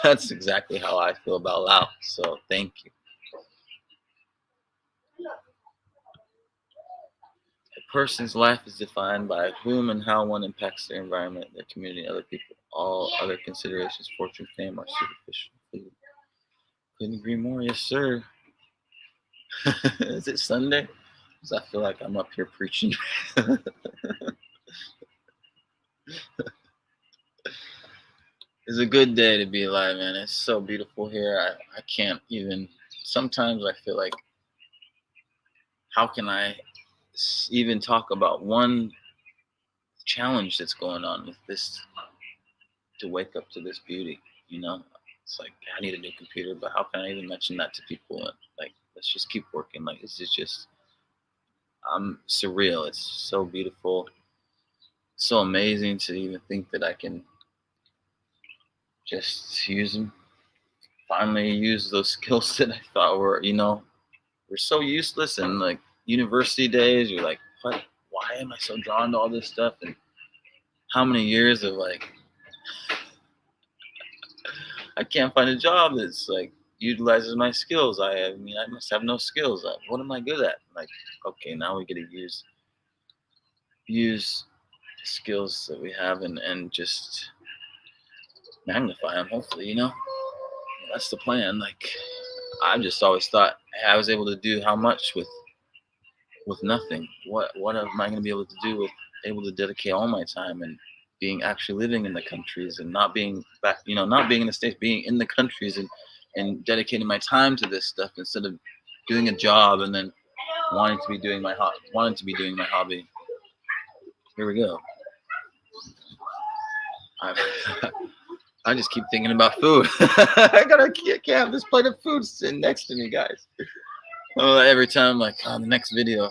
that's exactly how I feel about Lao. So thank you. A person's life is defined by whom and how one impacts their environment, their community, and other people. All other considerations, fortune, fame, are superficial. Couldn't agree more. Yes, sir. Is it Sunday? Because I feel like I'm up here preaching. It's a good day to be alive, man. It's so beautiful here. I can't even. Sometimes I feel like, how can I even talk about one challenge that's going on with this, to wake up to this beauty? It's like, I need a new computer, but how can I even mention that to people? Like, let's just keep working. Like, this is just, I'm surreal. It's so beautiful, so amazing to even think that I can just use them. Finally use those skills that I thought were so useless. And like university days, you're like, what? Why am I so drawn to all this stuff? And how many years of like, I can't find a job that's like utilizes my skills. I must have no skills. What am I good at? Like, okay, now we get to use skills that we have and just magnify them. Hopefully, that's the plan. Like, I just always thought, hey, I was able to do how much with nothing. What am I going to be able to do with able to dedicate all my time and being actually living in the countries and not being back, not being in the States, being in the countries and dedicating my time to this stuff instead of doing a job and then wanting to be doing my hobby. Here we go. I just keep thinking about food. I can't have this plate of food sitting next to me, guys. Oh, every time, like on the next video,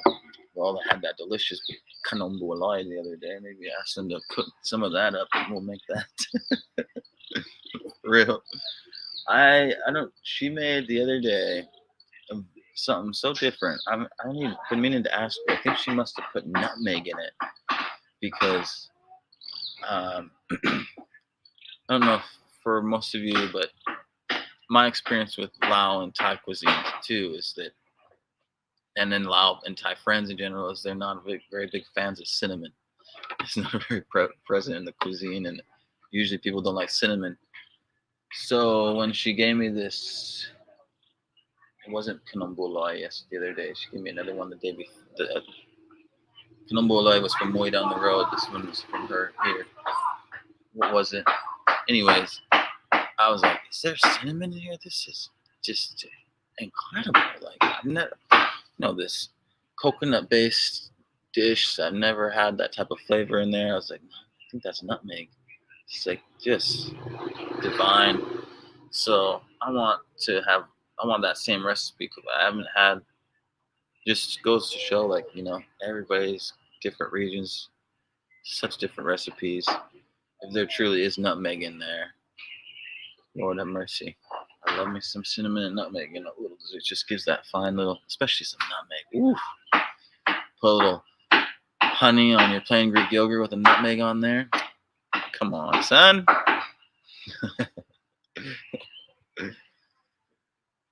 well, I had that delicious kanombo aloi the other day. Maybe ask them to cook some of that up, and we'll make that real. I don't. She made the other day something so different. I don't even been meaning to ask her. I think she must have put nutmeg in it because I don't know if for most of you, but my experience with Lao and Thai cuisine too is that, and then Lao and Thai friends in general, is they're not very big fans of cinnamon. It's not very present in the cuisine, and usually people don't like cinnamon. So when she gave me this, it wasn't Kanombulai the other day. She gave me another one the day before. The Kanombulai was from way down the road. This one was from her here. What was it? Anyways, I was like, is there cinnamon in here? This is just incredible. Like, I've never, this coconut based dish. I've never had that type of flavor in there. I was like, I think that's nutmeg. It's like just divine. So I want that same recipe because I haven't had. Just goes to show, like, everybody's different regions, such different recipes. If there truly is nutmeg in there, Lord have mercy. I love me some cinnamon and nutmeg in a little. It just gives that fine little, especially some nutmeg. Ooh. Put a little honey on your plain Greek yogurt with a nutmeg on there. Come on, son.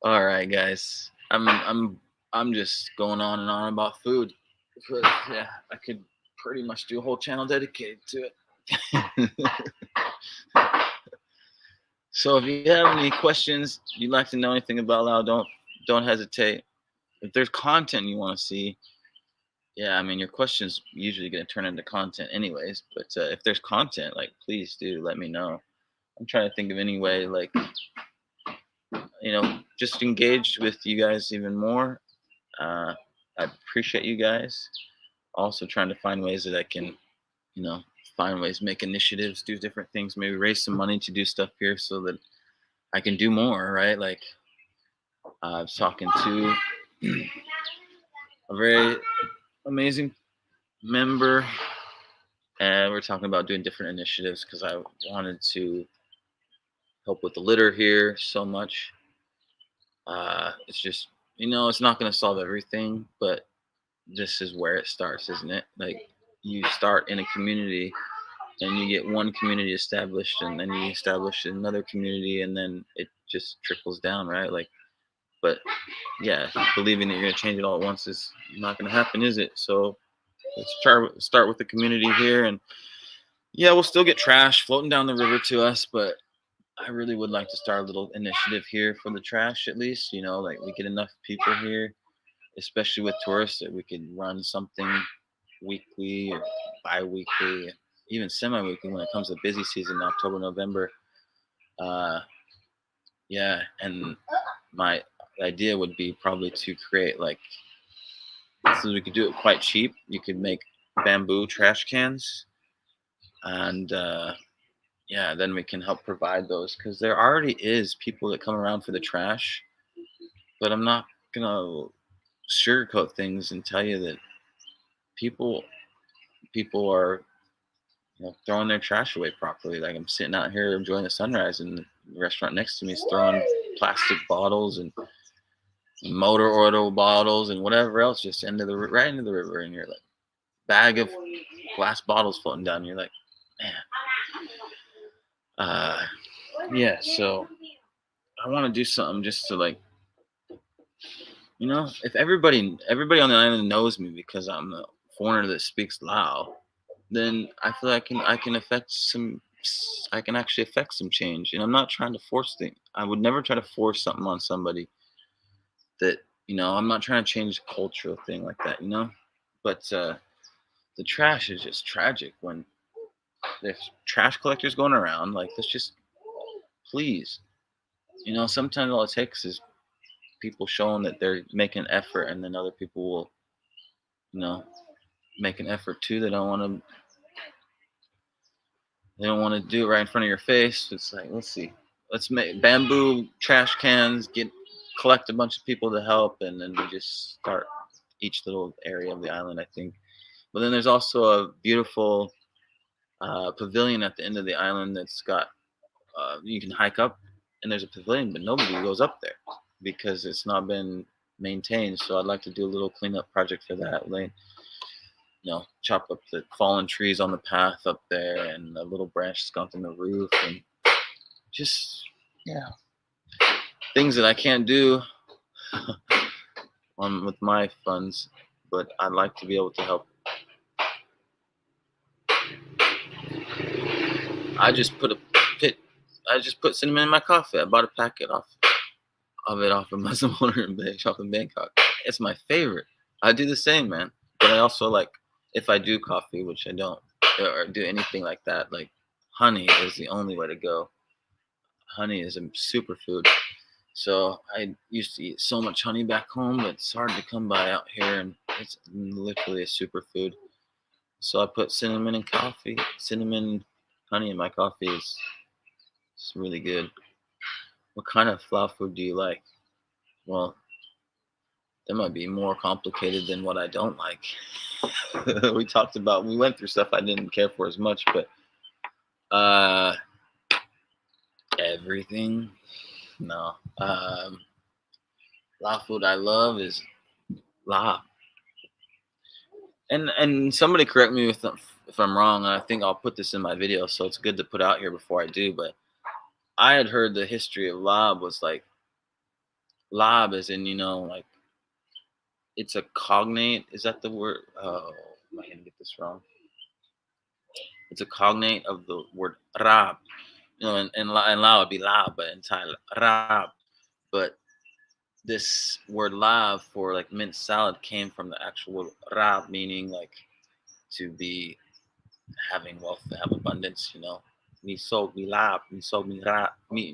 All right, guys. I'm just going on and on about food. But yeah, I could pretty much do a whole channel dedicated to it. So if you have any questions, you'd like to know anything about Lao, don't hesitate. If there's content you want to see, yeah, I mean, your questions usually going to turn into content anyways. But if there's content, like, please do let me know. I'm trying to think of any way, like, just engage with you guys even more. I appreciate you guys. Also trying to find ways that I can, find ways, make initiatives, do different things, maybe raise some money to do stuff here so that I can do more, right? Like, I was talking to a very amazing member, and we're talking about doing different initiatives because I wanted to help with the litter here so much. It's just, it's not going to solve everything, but this is where it starts, isn't it? Like, you start in a community and you get one community established, and then you establish another community, and then it just trickles down, right? Like, but yeah, believing that you're going to change it all at once is not going to happen, is it? So let's start with the community here, and yeah, we'll still get trash floating down the river to us, but I really would like to start a little initiative here for the trash, at least. Like, we get enough people here, especially with tourists, that we could run something weekly or bi-weekly, even semi-weekly when it comes to busy season, October, November. Yeah, and my idea would be probably to create, like, so we could do it quite cheap. You could make bamboo trash cans, and yeah, then we can help provide those, because there already is people that come around for the trash. But I'm not gonna sugarcoat things and tell you that people are throwing their trash away properly. Like, I'm sitting out here enjoying the sunrise, and the restaurant next to me is throwing plastic bottles and motor oil bottles and whatever else just right into the river, and you're like, bag of glass bottles floating down. And you're like, man. Yeah. So I want to do something just to, like, if everybody on the island knows me because I'm a foreigner that speaks Lao, then I feel like I can actually affect some change. And I'm not trying to force things. I would never try to force something on somebody that, I'm not trying to change the cultural thing like that, But the trash is just tragic when there's trash collectors going around. Like, let's just, please, sometimes all it takes is people showing that they're making an effort, and then other people will, make an effort too. They don't want to do it right in front of your face. It's like, let's see, let's make bamboo trash cans, get collect a bunch of people to help, and then we just start each little area of the island, I think. But then there's also a beautiful pavilion at the end of the island that's got you can hike up, and there's a pavilion, but nobody goes up there because it's not been maintained. So I'd like to do a little cleanup project for that. Like, chop up the fallen trees on the path up there, and a little branch that's gone through the roof, and just yeah, things that I can't do on with my funds, but I'd like to be able to help. I just put a pit. I just put cinnamon in my coffee. I bought a packet of it off of my Bay shop in Bangkok. It's my favorite. I do the same, man. But I also like, if I do coffee, which I don't, or do anything like that, like honey is the only way to go. Honey is a superfood. So I used to eat so much honey back home, but it's hard to come by out here, and it's literally a superfood. So I put cinnamon in coffee. Cinnamon honey in my coffee is it's really good. What kind of flour food do you like? Well, that might be more complicated than what I don't like. We went through stuff I didn't care for as much, but everything. No. Lao food I love is Lao. And somebody correct me if I'm wrong. I think I'll put this in my video, so it's good to put out here before I do. But I had heard the history of Lab was like Lab, as in like it's a cognate. Is that the word? Oh, am I gonna get this wrong? It's a cognate of the word Rab. In Lao it'd be Lab, but in Thai Rab. But this word Lab for like mint salad came from the actual word Rab, meaning like to be having wealth, to have abundance. Me sold me lab, me sold me rap, me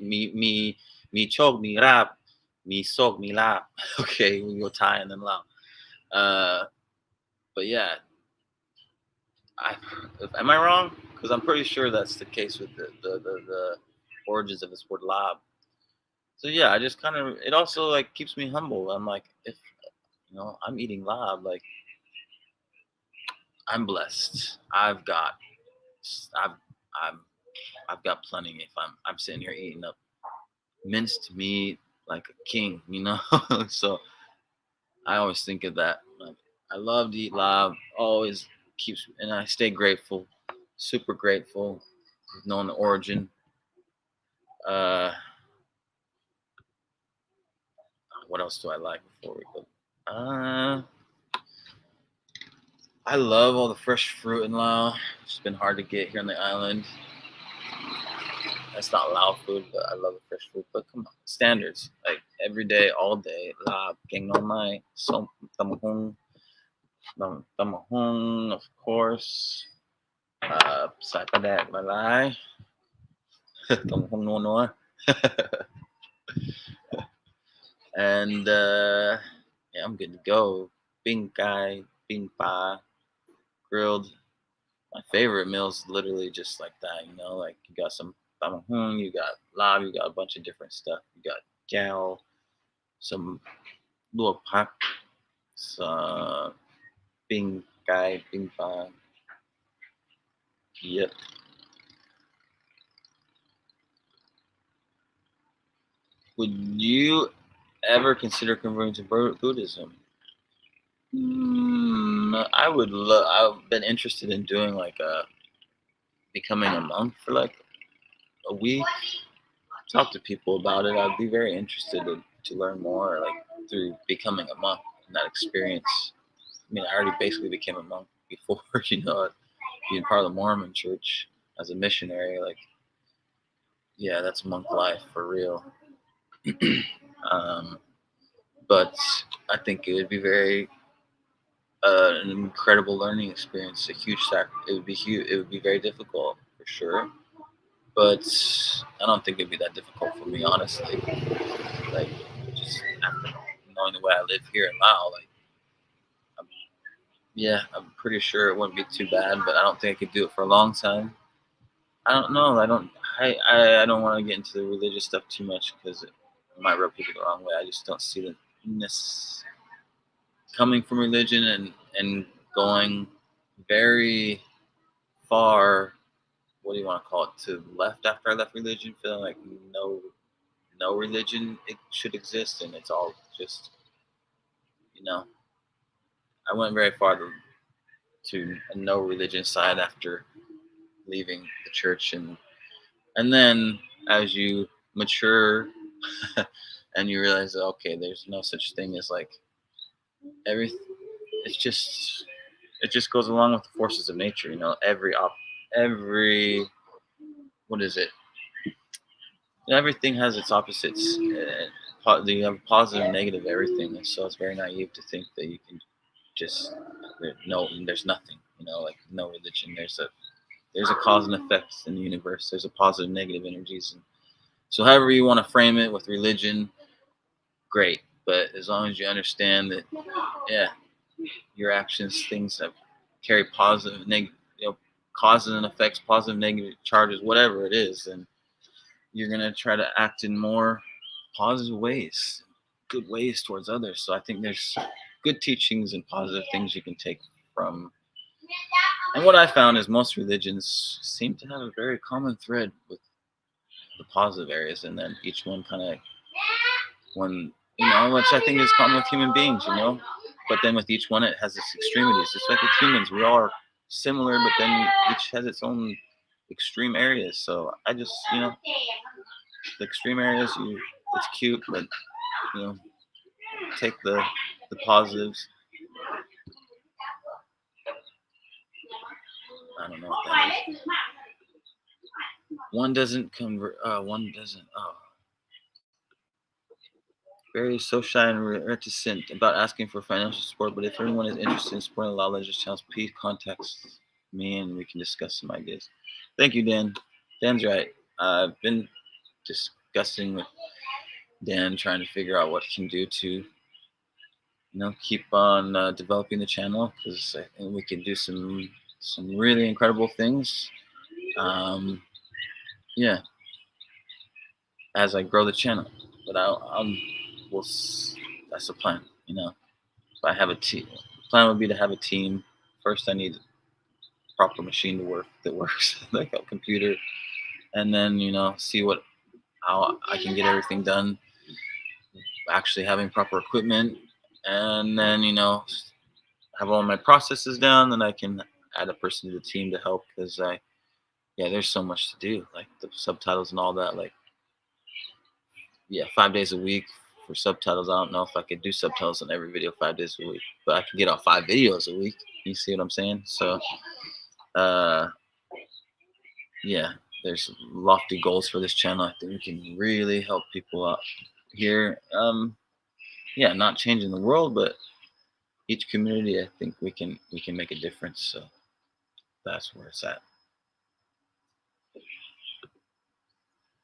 chog me rap, me sold me lab. Okay, we go Thai and then Lao. But yeah, I am I wrong? Because I'm pretty sure that's the case with the origins of this word lab. So yeah, I just kind of it also like keeps me humble. I'm like, if I'm eating lab, like I'm blessed. I've I'm I've got plenty. If I'm sitting here eating up minced meat like a king. So I always think of that. Like, I love to eat lab. Always keeps, and I stay grateful, super grateful, knowing the origin. Uh, what else do I like before we go? I love all the fresh fruit in Laos. It's been hard to get here on the island. That's not Lao food, but I love the fresh food. But come on, standards like every day, all day. Lab, king no mai, som tamahong, of course. Sai padak malai, tamahong no no. And yeah, I'm good to go. Bing kai, bing pa, grilled. My favorite meals literally just like that. Like you got some tamahong, you got lab, you got a bunch of different stuff. You got gal, some luộc pak, some bing kai, bing pa. Yep. Would you ever consider converting to Buddhism? I would love. I've been interested in doing like becoming a monk for like a week. Talk to people about it. I'd be very interested to learn more, like through becoming a monk and that experience. I mean, I already basically became a monk before, being part of the Mormon Church as a missionary. Like, yeah, that's monk life for real. But I think it would be very an incredible learning experience. A huge It would be huge. It would be very difficult for sure, but I don't think it'd be that difficult for me, honestly. Like just after knowing the way I live here in Laos, like yeah, I'm pretty sure it wouldn't be too bad. But I don't think I could do it for a long time. I don't know. I don't want to get into the religious stuff too much because might rub people the wrong way. I just don't see the coming from religion and going very far. What do you want to call it? To the left after I left religion, feeling like no religion it should exist, and it's all just I went very far to a no religion side after leaving the church, and then as you mature and you realize that okay, there's no such thing as like every it's just it just goes along with the forces of nature. Every what is it? Everything has its opposites. You have positive and negative everything, and so it's very naive to think that you can just there's nothing. Like no religion. There's a cause and effect in the universe. There's a positive, negative energies, and so however you want to frame it with religion, great. But as long as you understand that, yeah, your actions, things that carry positive, negative, causes and effects, positive, negative charges, whatever it is, and you're gonna try to act in more positive ways, good ways towards others. So I think there's good teachings and positive things you can take from. And what I found is most religions seem to have a very common thread with the positive areas, and then each one kind of which I think is common with human beings, But then with each one, it has its extremities. It's like with humans, we all are similar, but then each has its own extreme areas. So I just, the extreme areas, it's cute, but take the positives. I don't know what that is. One doesn't convert. One doesn't. Oh, very so shy and reticent about asking for financial support. But if anyone is interested in supporting the Lao Legends channels, please contact me and we can discuss some ideas. Thank you, Dan. Dan's right. I've been discussing with Dan, trying to figure out what he can do to, keep on developing the channel, because I think we can do some really incredible things. Yeah, as I grow the channel, but that's the plan. If I have a team, the plan would be to have a team. First, I need a proper machine that works like a computer, and then see how I can get everything done. Actually having proper equipment, and then have all my processes down. Then I can add a person to the team to help, because there's so much to do, like the subtitles and all that. Like 5 days a week for subtitles. I don't know if I could do subtitles on every video 5 days a week, but I can get out 5 videos a week. You see what I'm saying? So there's lofty goals for this channel. I think we can really help people out here. Not changing the world, but each community, I think we can make a difference. So that's where it's at.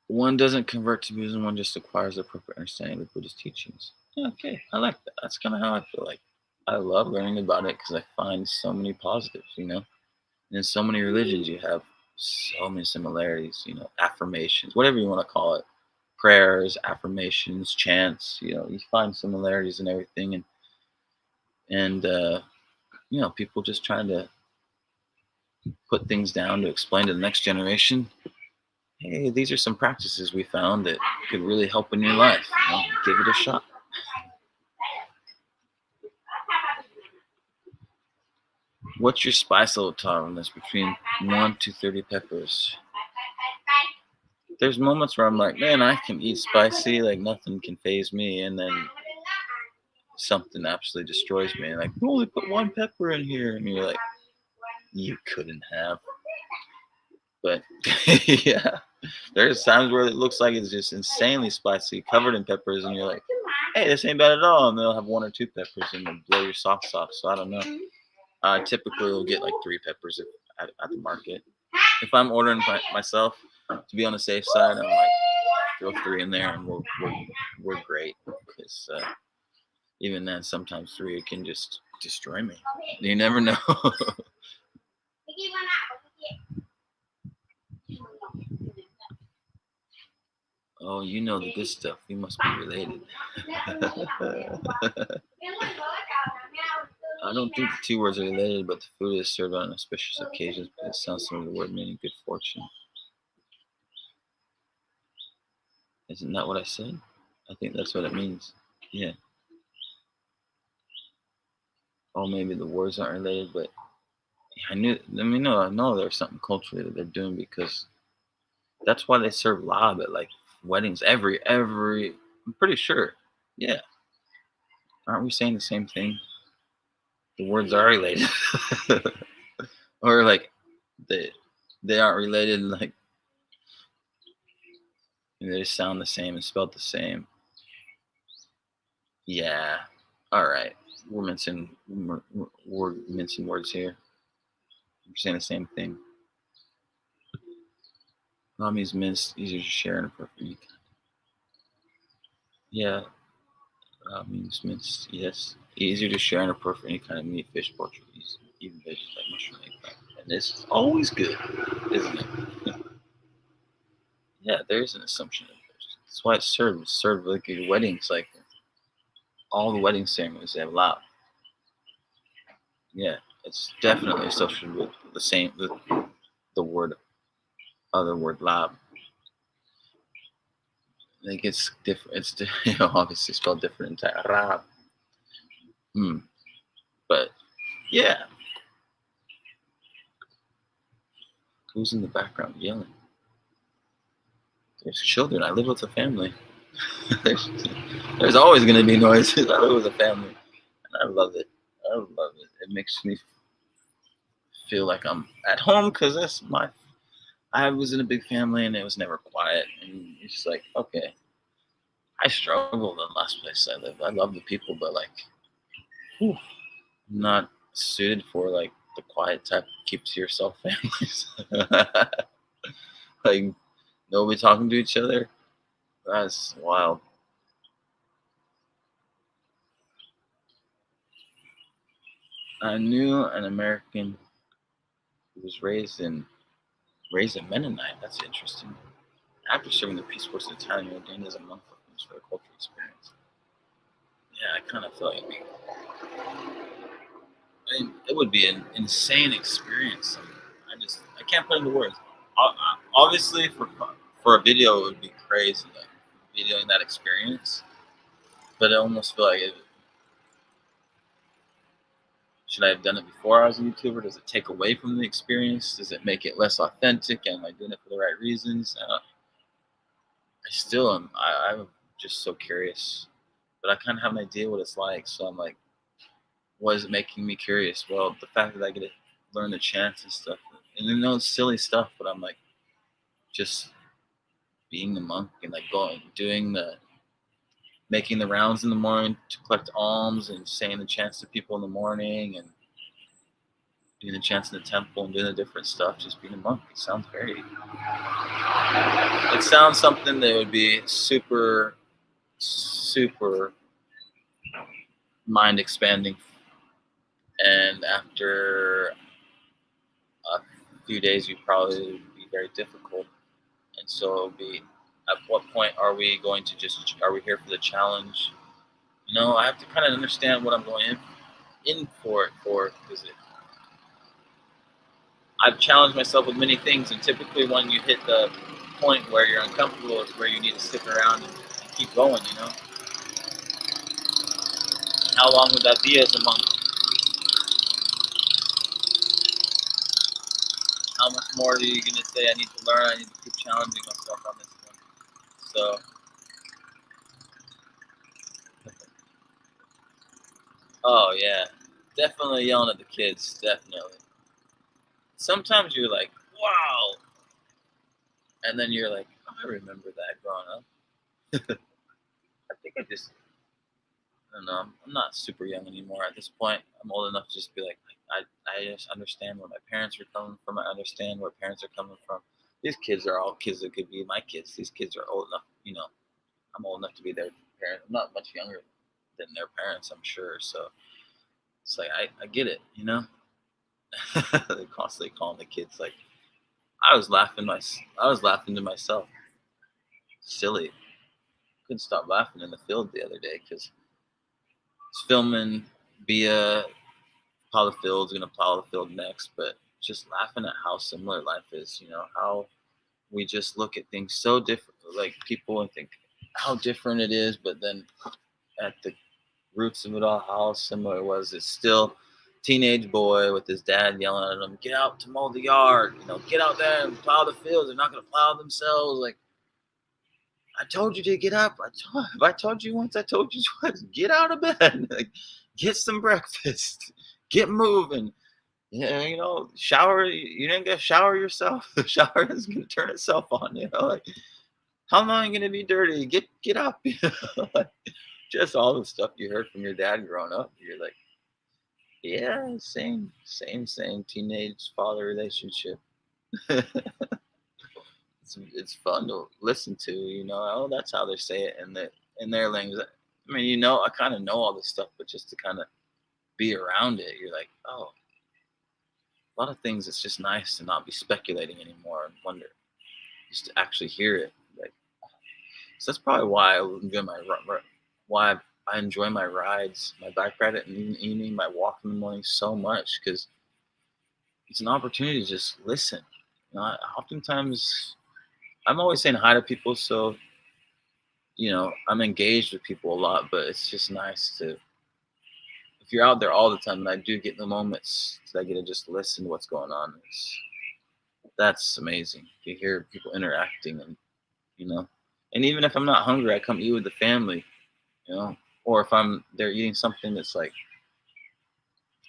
One doesn't convert to Buddhism, one just acquires a proper understanding of the Buddhist teachings. Okay, I like that. That's kind of how I feel like. I love learning about it because I find so many positives, And in so many religions, you have so many similarities, affirmations, whatever you want to call it. Prayers, affirmations, chants, you find similarities in everything. And people just trying to put things down to explain to the next generation. Hey, these are some practices we found that could really help in your life. Give it a shot. What's your spice level tolerance? Between 1 to 30 peppers. There's moments where I'm like, man, I can eat spicy, like nothing can faze me, and then something absolutely destroys me. Like, you only put 1 pepper in here, and you're like, you couldn't have. But yeah, there's times where it looks like it's just insanely spicy, covered in peppers, and you're like, hey, this ain't bad at all. And they'll have 1 or 2 peppers and they'll blow your socks off. So I don't know. Typically, we'll get like 3 peppers at the market. If I'm ordering myself, to be on the safe side, I'm like, throw 3 in there, and we're great. Because even then, sometimes 3 can just destroy me. You never know. Oh, you know the good stuff. We must be related. I don't think the two words are related, but the food is served on auspicious occasions. But it sounds similar to the word meaning good fortune. Isn't that what I said? I think that's what it means. Yeah. Oh, maybe the words aren't related, but I knew. I know there's something culturally that they're doing because that's why they serve lab at like weddings. Every. I'm pretty sure. Yeah. Aren't we saying the same thing? The words are related, or like they they aren't related. Like they just sound the same and spelled the same. Yeah. All right. We're mincing words here. We're saying the same thing. Mommy's minced, easier to share in a perfect. Yeah. Means minced. Yes. Easier to share in a perfect any kind of meat, fish, poultry, even veggies like mushroom, eggplant. And this is always good, isn't it? Yeah, there's an assumption of this. That's why it's served. It's served like at weddings, like all the wedding ceremonies they have loud. Yeah, it's definitely associated with the same with the word other word lab. Like it's different. It's obviously spelled different in Thai. Rab. Hmm. But yeah, who's in the background yelling? There's children. I live with a family. there's, there's always going to be noises. I live with a family, and I love it. I love it. It makes me feel like I'm at home because that's my. I was in a big family and it was never quiet, and it's just like okay. I struggled in the last place I lived. I love the people, but like, whew, I'm not suited for like the quiet type, keep to yourself families. Like nobody talking to each other. That's wild. I knew an American who was raised a Mennonite. That's interesting. After serving the Peace Corps in Italian, he ordained as a monk for the cultural experience. Yeah, I kind of felt like it would be an insane experience. I can't put into words. Obviously, for a video, it would be crazy, like videoing that experience. But I almost feel like should I have done it before I was a YouTuber? Does it take away from the experience? Does it make it less authentic? Am I doing it for the right reasons? I still am. I'm just so curious, but I kind of have an idea what it's like. So I'm like, what is it making me curious? Well, the fact that I get to learn the chants and stuff, and it's silly stuff, but I'm like, just being the monk and like making the rounds in the morning to collect alms and saying the chants to people in the morning and doing the chants in the temple and doing the different stuff. Just being a monk. It sounds something that would be super, super mind expanding. And after a few days, you probably would be very difficult. And so it'll be, at what point are we going to are we here for the challenge? I have to kind of understand what I'm going in for it for, because I've challenged myself with many things, and typically when you hit the point where you're uncomfortable is where you need to stick around and keep going. How long would that be as a monk? How much more are you going to say I need to learn? I need to keep challenging myself on this one. So, oh yeah, definitely yelling at the kids, definitely. Sometimes you're like, wow, and then you're like, oh, I remember that growing up. I think I don't know. I'm not super young anymore at this point. I'm old enough to just be like, I just understand where my parents are coming from. I understand where parents are coming from. These kids are all kids that could be my kids. These kids are old enough, I'm old enough to be their parent. I'm not much younger than their parents, I'm sure. So it's like, I get it, They constantly calling the kids like, I was laughing to myself. silly. Couldn't stop laughing in the field the other day because it's filming via plow the field's gonna plow the field next, but just laughing at how similar life is. How we just look at things so different, like people, and think how different it is, but then at the roots of it all, how similar it was. It's still teenage boy with his dad yelling at him, "Get out to mow the yard, get out there and plow the fields. They're not gonna plow themselves." Like, I told you to get up. If I told you once, I told you twice. Get out of bed. Like, get some breakfast. Get moving. Yeah, shower. You didn't get to shower yourself. The shower is gonna turn itself on. Like, how long are you gonna be dirty? Get up. Like, just all the stuff you heard from your dad growing up. You're like, yeah, same teenage father relationship. It's fun to listen to. Oh, that's how they say it in their language. I mean, I kind of know all this stuff, but just to kind of be around it, you're like, oh, a lot of things. It's just nice to not be speculating anymore and wonder, just to actually hear it. Like, so that's probably why I enjoy why I enjoy my rides, my bike ride in the evening, my walk in the morning so much, because it's an opportunity to just listen. Oftentimes I'm always saying hi to people, so I'm engaged with people a lot, but it's just nice to, if you're out there all the time, and I do get the moments that I get to just listen to what's going on. That's amazing. You hear people interacting, and you know, and even if I'm not hungry, I come eat with the family, you know, or if they're eating something that's like,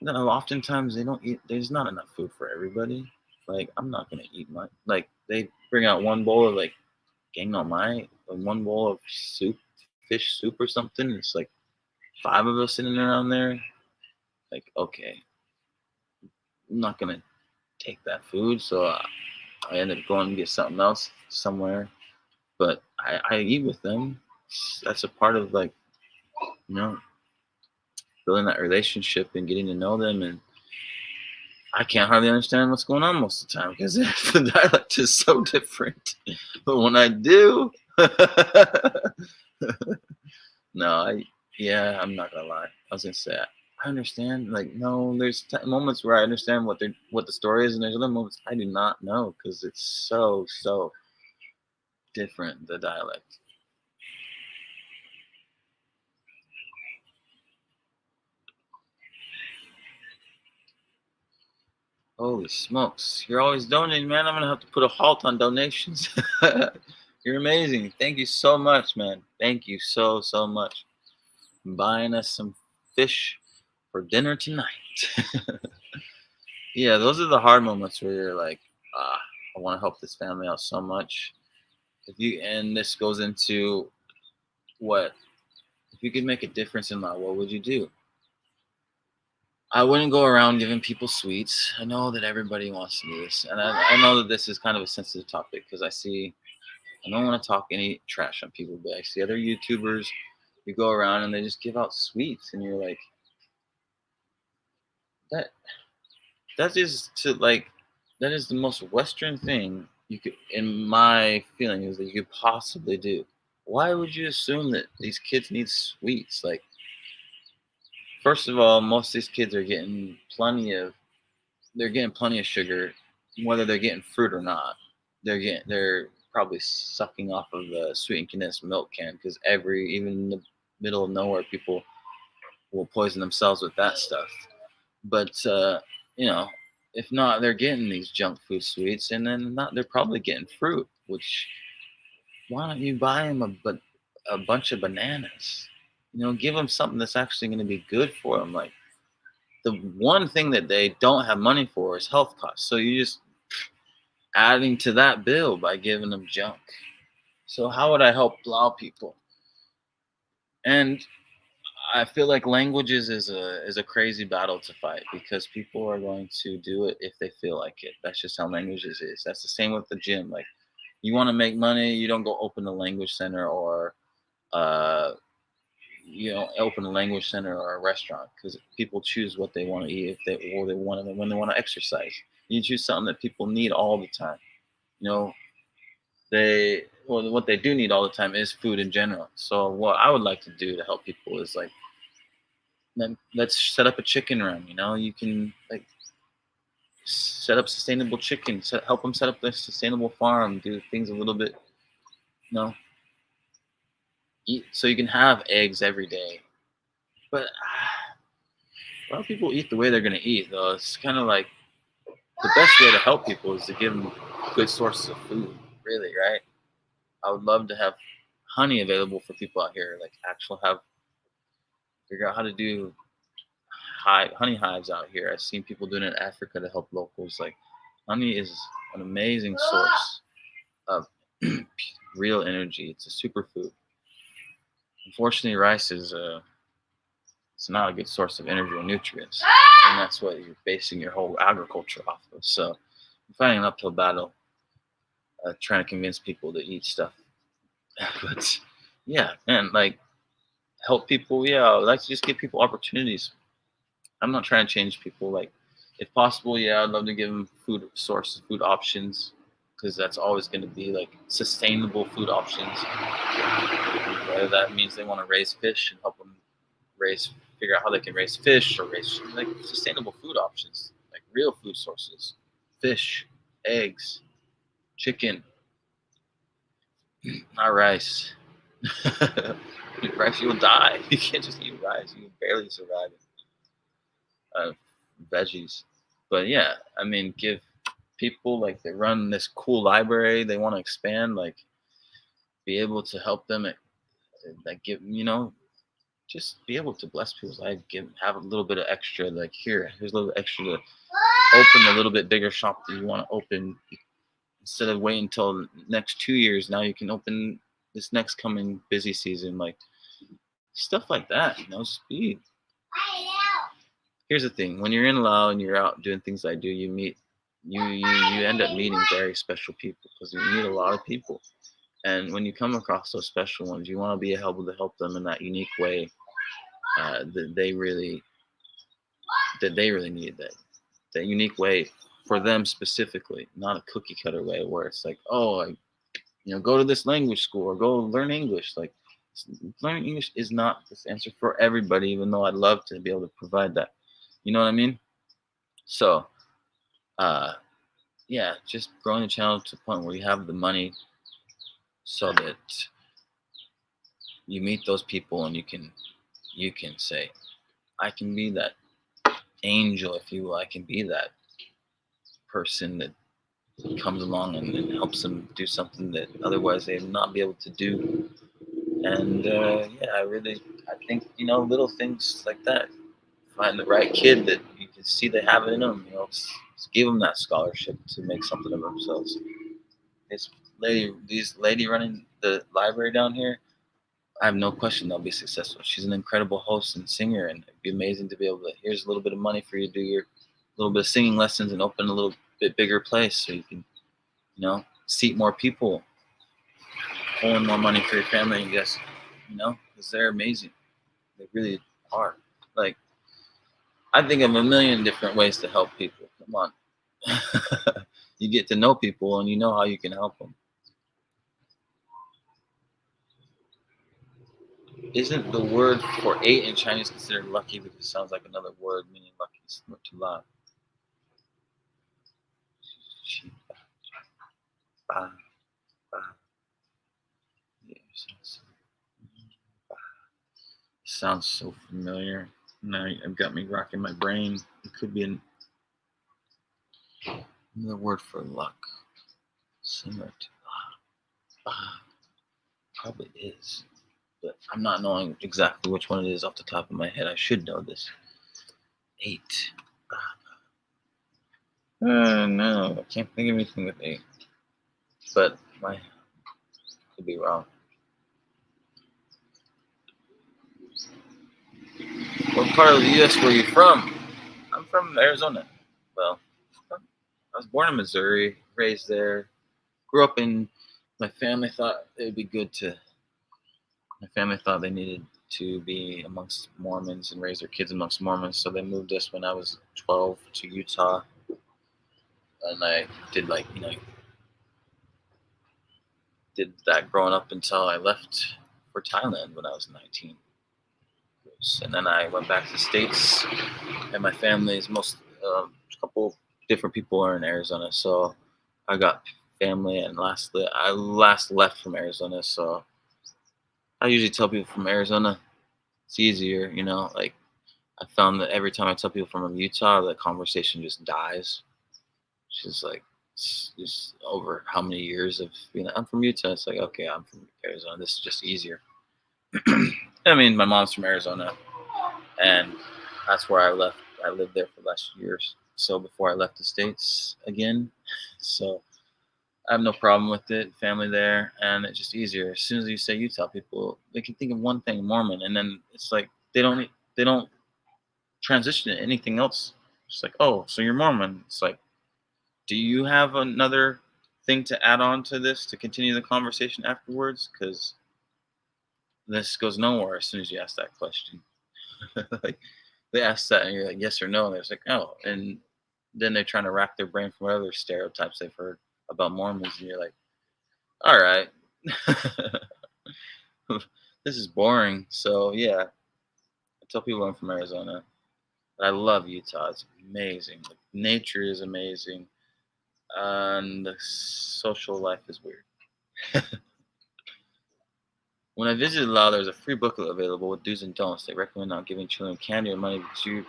oftentimes they don't eat. There's not enough food for everybody. Like, I'm not gonna eat my, like, they bring out one bowl of like gang on my, one bowl of soup, fish soup or something. It's like five of us sitting around there. Like, okay, I'm not gonna take that food, so I end up going to get something else somewhere. But I eat with them. That's a part of, like, you know building that relationship and getting to know them. And I can't hardly understand what's going on most of the time because the dialect is so different. But when I do, no, yeah, I'm not gonna lie. I was gonna say I understand. Like, no, there's moments where I understand what the story is, and there's other moments I do not know because it's so different, the dialect. Holy smokes! You're always donating, man. I'm gonna have to put a halt on donations. You're amazing. Thank you so much, man. Thank you so much. Buying us some fish for dinner tonight. Yeah, those are the hard moments where you're like, I want to help this family out so much. And this goes into what, if you could make a difference in life, what would you do? I wouldn't go around giving people sweets. I know that everybody wants to do this, and I know that this is kind of a sensitive topic because I don't want to talk any trash on people, but I see other YouTubers you go around and they just give out sweets, and you're like, that that is to like that is the most Western thing you could, in my feeling, is that you could possibly do. Why would you assume that these kids need sweets? Like, first of all, most of these kids are getting plenty of sugar, whether they're getting fruit or not. They're probably sucking off of the sweetened condensed milk can, because even in the middle of nowhere, people will poison themselves with that stuff. But you know, if not, they're getting these junk food sweets, and then not they're probably getting fruit. Which, why don't you buy them a bunch of bananas? Give them something that's actually going to be good for them. Like, the one thing that they don't have money for is health costs. So you just adding to that bill by giving them junk. So how would I help Lao people? And I feel like languages is a crazy battle to fight, because people are going to do it if they feel like it. That's just how languages is. That's the same with the gym. Like, you want to make money, you don't go open a language center, or uh, open a language center or a restaurant, because people choose what they want to eat, if they or they want to when they want to exercise. You choose something that people need all the time. You know, they well, what they do need all the time is food in general. So what I would like to do to help people is like, then let's set up a chicken run. You know, you can like set up sustainable chicken, help them set up their sustainable farm, do things a little bit, you know, eat so you can have eggs every day. But a lot of people eat the way they're gonna eat, though. It's kind of like the best way to help people is to give them good sources of food. Really, right? I would love to have honey available for people out here, like actual have figure out how to do honey hives out here. I've seen people doing it in Africa to help locals. Like honey is an amazing source of real energy. It's a superfood. Unfortunately, rice is it's not a good source of energy or nutrients, and that's what you're basing your whole agriculture off of. So, I'm fighting an uphill battle, trying to convince people to eat stuff. But yeah, man, like help people. Yeah, I would like to just give people opportunities. I'm not trying to change people. Like, if possible, yeah, I'd love to give them food sources, food options, because that's always going to be like sustainable food options. Whether that means they want to raise fish and help them figure out how they can raise fish or raise like sustainable food options, like real food sources, fish, eggs, chicken, not rice. Eat rice, you'll die. You can't just eat rice. You can barely survive it. Veggies. But yeah, I mean, give people like they run this cool library, they want to expand, like be able to help them, like give just be able to bless people's life, have a little bit of extra, like here's a little extra to open a little bit bigger shop that you want to open instead of waiting until next 2 years. Now you can open this next coming busy season, like stuff like that. Just be. Here's the thing: when you're in Lao and you're out doing things I do, you end up meeting very special people because you meet a lot of people. And when you come across those special ones, you want to be able to help them in that unique way that they really need, that unique way for them specifically, not a cookie cutter way where it's like, oh, go to this language school or go learn English. Like learning English is not this answer for everybody, even though I'd love to be able to provide that. You know what I mean? So, yeah, just growing the channel to the point where you have the money so that you meet those people and you can say, I can be that angel, if you will. I can be that person that comes along and helps them do something that otherwise they would not be able to do. And yeah, I think little things like that. Find the right kid that you can see they have it in them. Give them that scholarship to make something of themselves. This lady running the library down here, I have no question they'll be successful. She's an incredible host and singer, and it'd be amazing to be able to. Here's a little bit of money for you to do your little bit of singing lessons and open a little bit bigger place so you can, seat more people, pull in more money for your family. I guess, because they're amazing. They really are. Like, I think of a million different ways to help people. Come on, you get to know people and you know how you can help them. Isn't the word for 8 in Chinese considered lucky because it sounds like another word meaning lucky, similar to la? Sounds so familiar. Now I've got me rocking my brain. It could be another word for luck, similar to la. Probably is, but I'm not knowing exactly which one it is off the top of my head. I should know this. 8. No, I can't think of anything with 8. But I could be wrong. What part of the U.S. were you from? I'm from Arizona. Well, I was born in Missouri, raised there, grew up in. My family thought it would be good to. My family thought they needed to be amongst Mormons and raise their kids amongst Mormons, so they moved us when I was 12 to Utah, and I did did that growing up until I left for Thailand when I was 19. And then I went back to the States, and my family is a couple different people are in Arizona. So I got family, and I last left from Arizona. So I usually tell people from Arizona, it's easier, like I found that every time I tell people from Utah, the conversation just dies. It's just like, it's just over how many years of I'm from Utah. It's like, okay, I'm from Arizona. This is just easier. I mean, my mom's from Arizona, and that's where I left. I lived there for the last years. So before I left the States again, so I have no problem with it. Family there, and it's just easier. As soon as you say Utah, people they can think of one thing, Mormon, and then it's like they don't transition to anything else. It's like, oh, so you're Mormon. It's like, do you have another thing to add on to this to continue the conversation afterwards? Because this goes nowhere as soon as you ask that question. Like they ask that and you're like yes or no, and they're like, oh, and then they're trying to rack their brain for what other stereotypes they've heard about Mormons, and you're like, all right, this is boring. So yeah, I tell people I'm from Arizona, but I love Utah. It's amazing. The nature is amazing, and the social life is weird. When I visited Laos, there's a free booklet available with do's and don'ts. They recommend not giving children candy or money because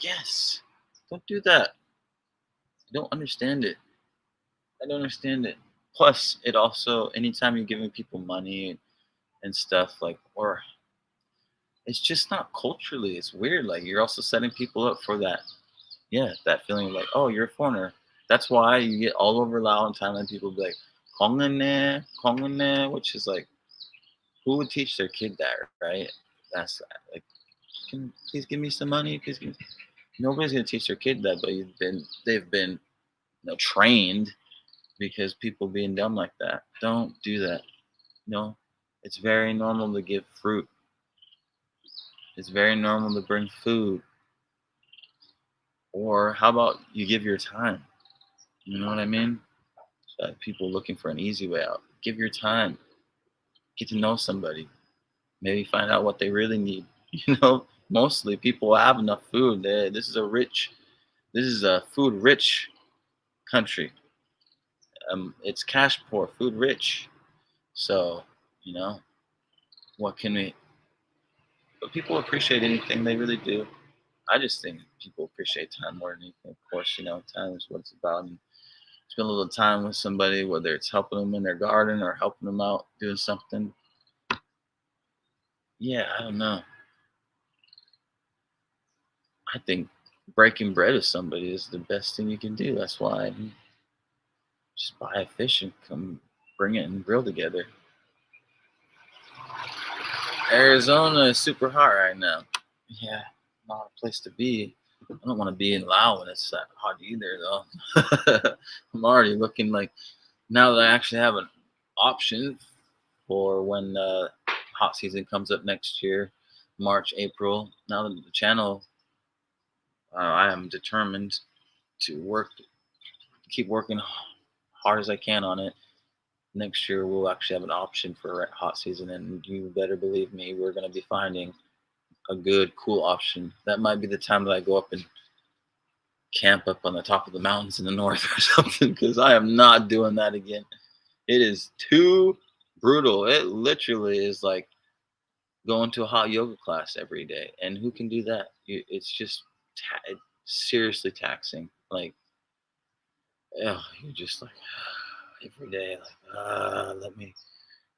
yes, don't do that. I don't understand it. I don't understand it. Plus, it also, anytime you're giving people money and stuff, like, or it's just not culturally, it's weird. Like, you're also setting people up for that, yeah, that feeling of like, oh, you're a foreigner. That's why you get all over Laos and Thailand, people be like, Kongane, ne, which is like, who would teach their kid that, right? That's like, can you please give me some money? Please give me. Nobody's gonna teach their kid that, but they've been trained because people being dumb like that. Don't do that. No, it's very normal to give fruit. It's very normal to bring food. Or how about you give your time? You know what I mean? So people looking for an easy way out. Give your time. Get to know somebody. Maybe find out what they really need. Mostly people have enough food. This is a food rich country. It's cash poor, food rich. So, you know, what can we? But people appreciate anything, they really do. I just think people appreciate time more than anything. Of course, time is what it's about. And spend a little time with somebody, whether it's helping them in their garden or helping them out doing something. Yeah, I don't know. I think breaking bread with somebody is the best thing you can do. That's why I just buy a fish and come bring it and grill together. Arizona is super hot right now. Yeah, not a place to be. I don't want to be in Laos when it's that hot either, though. I'm already looking like now that I actually have an option for when hot season comes up next year, March, April. Now that the channel, I am determined to keep working hard as I can on it. Next year, we'll actually have an option for hot season, and you better believe me, we're going to be finding a good, cool option. That might be the time that I go up and camp up on the top of the mountains in the north or something, because I am not doing that again. It is too brutal. It literally is like going to a hot yoga class every day, and who can do that? It's just it's seriously taxing. Like, oh, you're just like every day, like let me.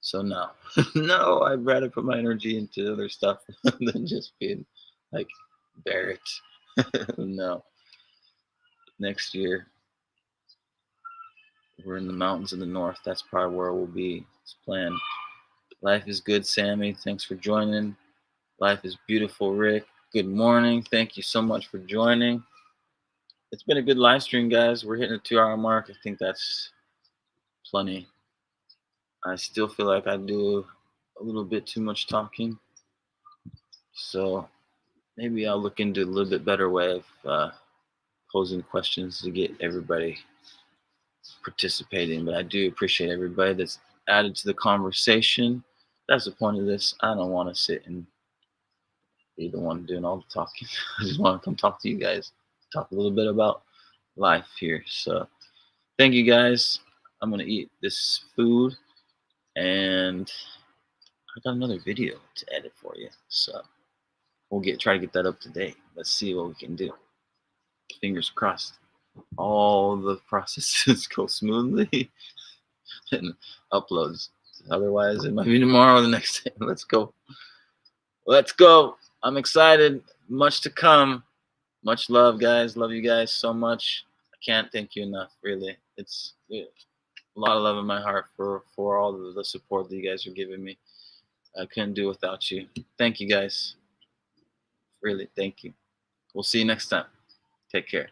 So no, no, I'd rather put my energy into other stuff than just being like Barrett. No, next year we're in the mountains in the north. That's probably where we'll be. It's planned. Life is good, Sammy. Thanks for joining. Life is beautiful, Rick. Good morning. Thank you so much for joining. It's been a good live stream, guys. We're hitting a 2-hour mark. I think that's plenty. I still feel like I do a little bit too much talking. So maybe I'll look into a little bit better way of posing questions to get everybody participating. But I do appreciate everybody that's added to the conversation. That's the point of this. I don't want to sit and be the one doing all the talking. I just want to come talk to you guys, talk a little bit about life here. So thank you guys. I'm gonna eat this food, and I got another video to edit for you. So we'll try to get that up to date. Let's see what we can do. Fingers crossed. All the processes go smoothly and uploads. Otherwise, it might be tomorrow or the next day. Let's go. Let's go. I'm excited. Much to come. Much love, guys. Love you guys so much. I can't thank you enough, really. It's a lot of love in my heart for all of the support that you guys are giving me. I couldn't do without you. Thank you, guys. Really, thank you. We'll see you next time. Take care.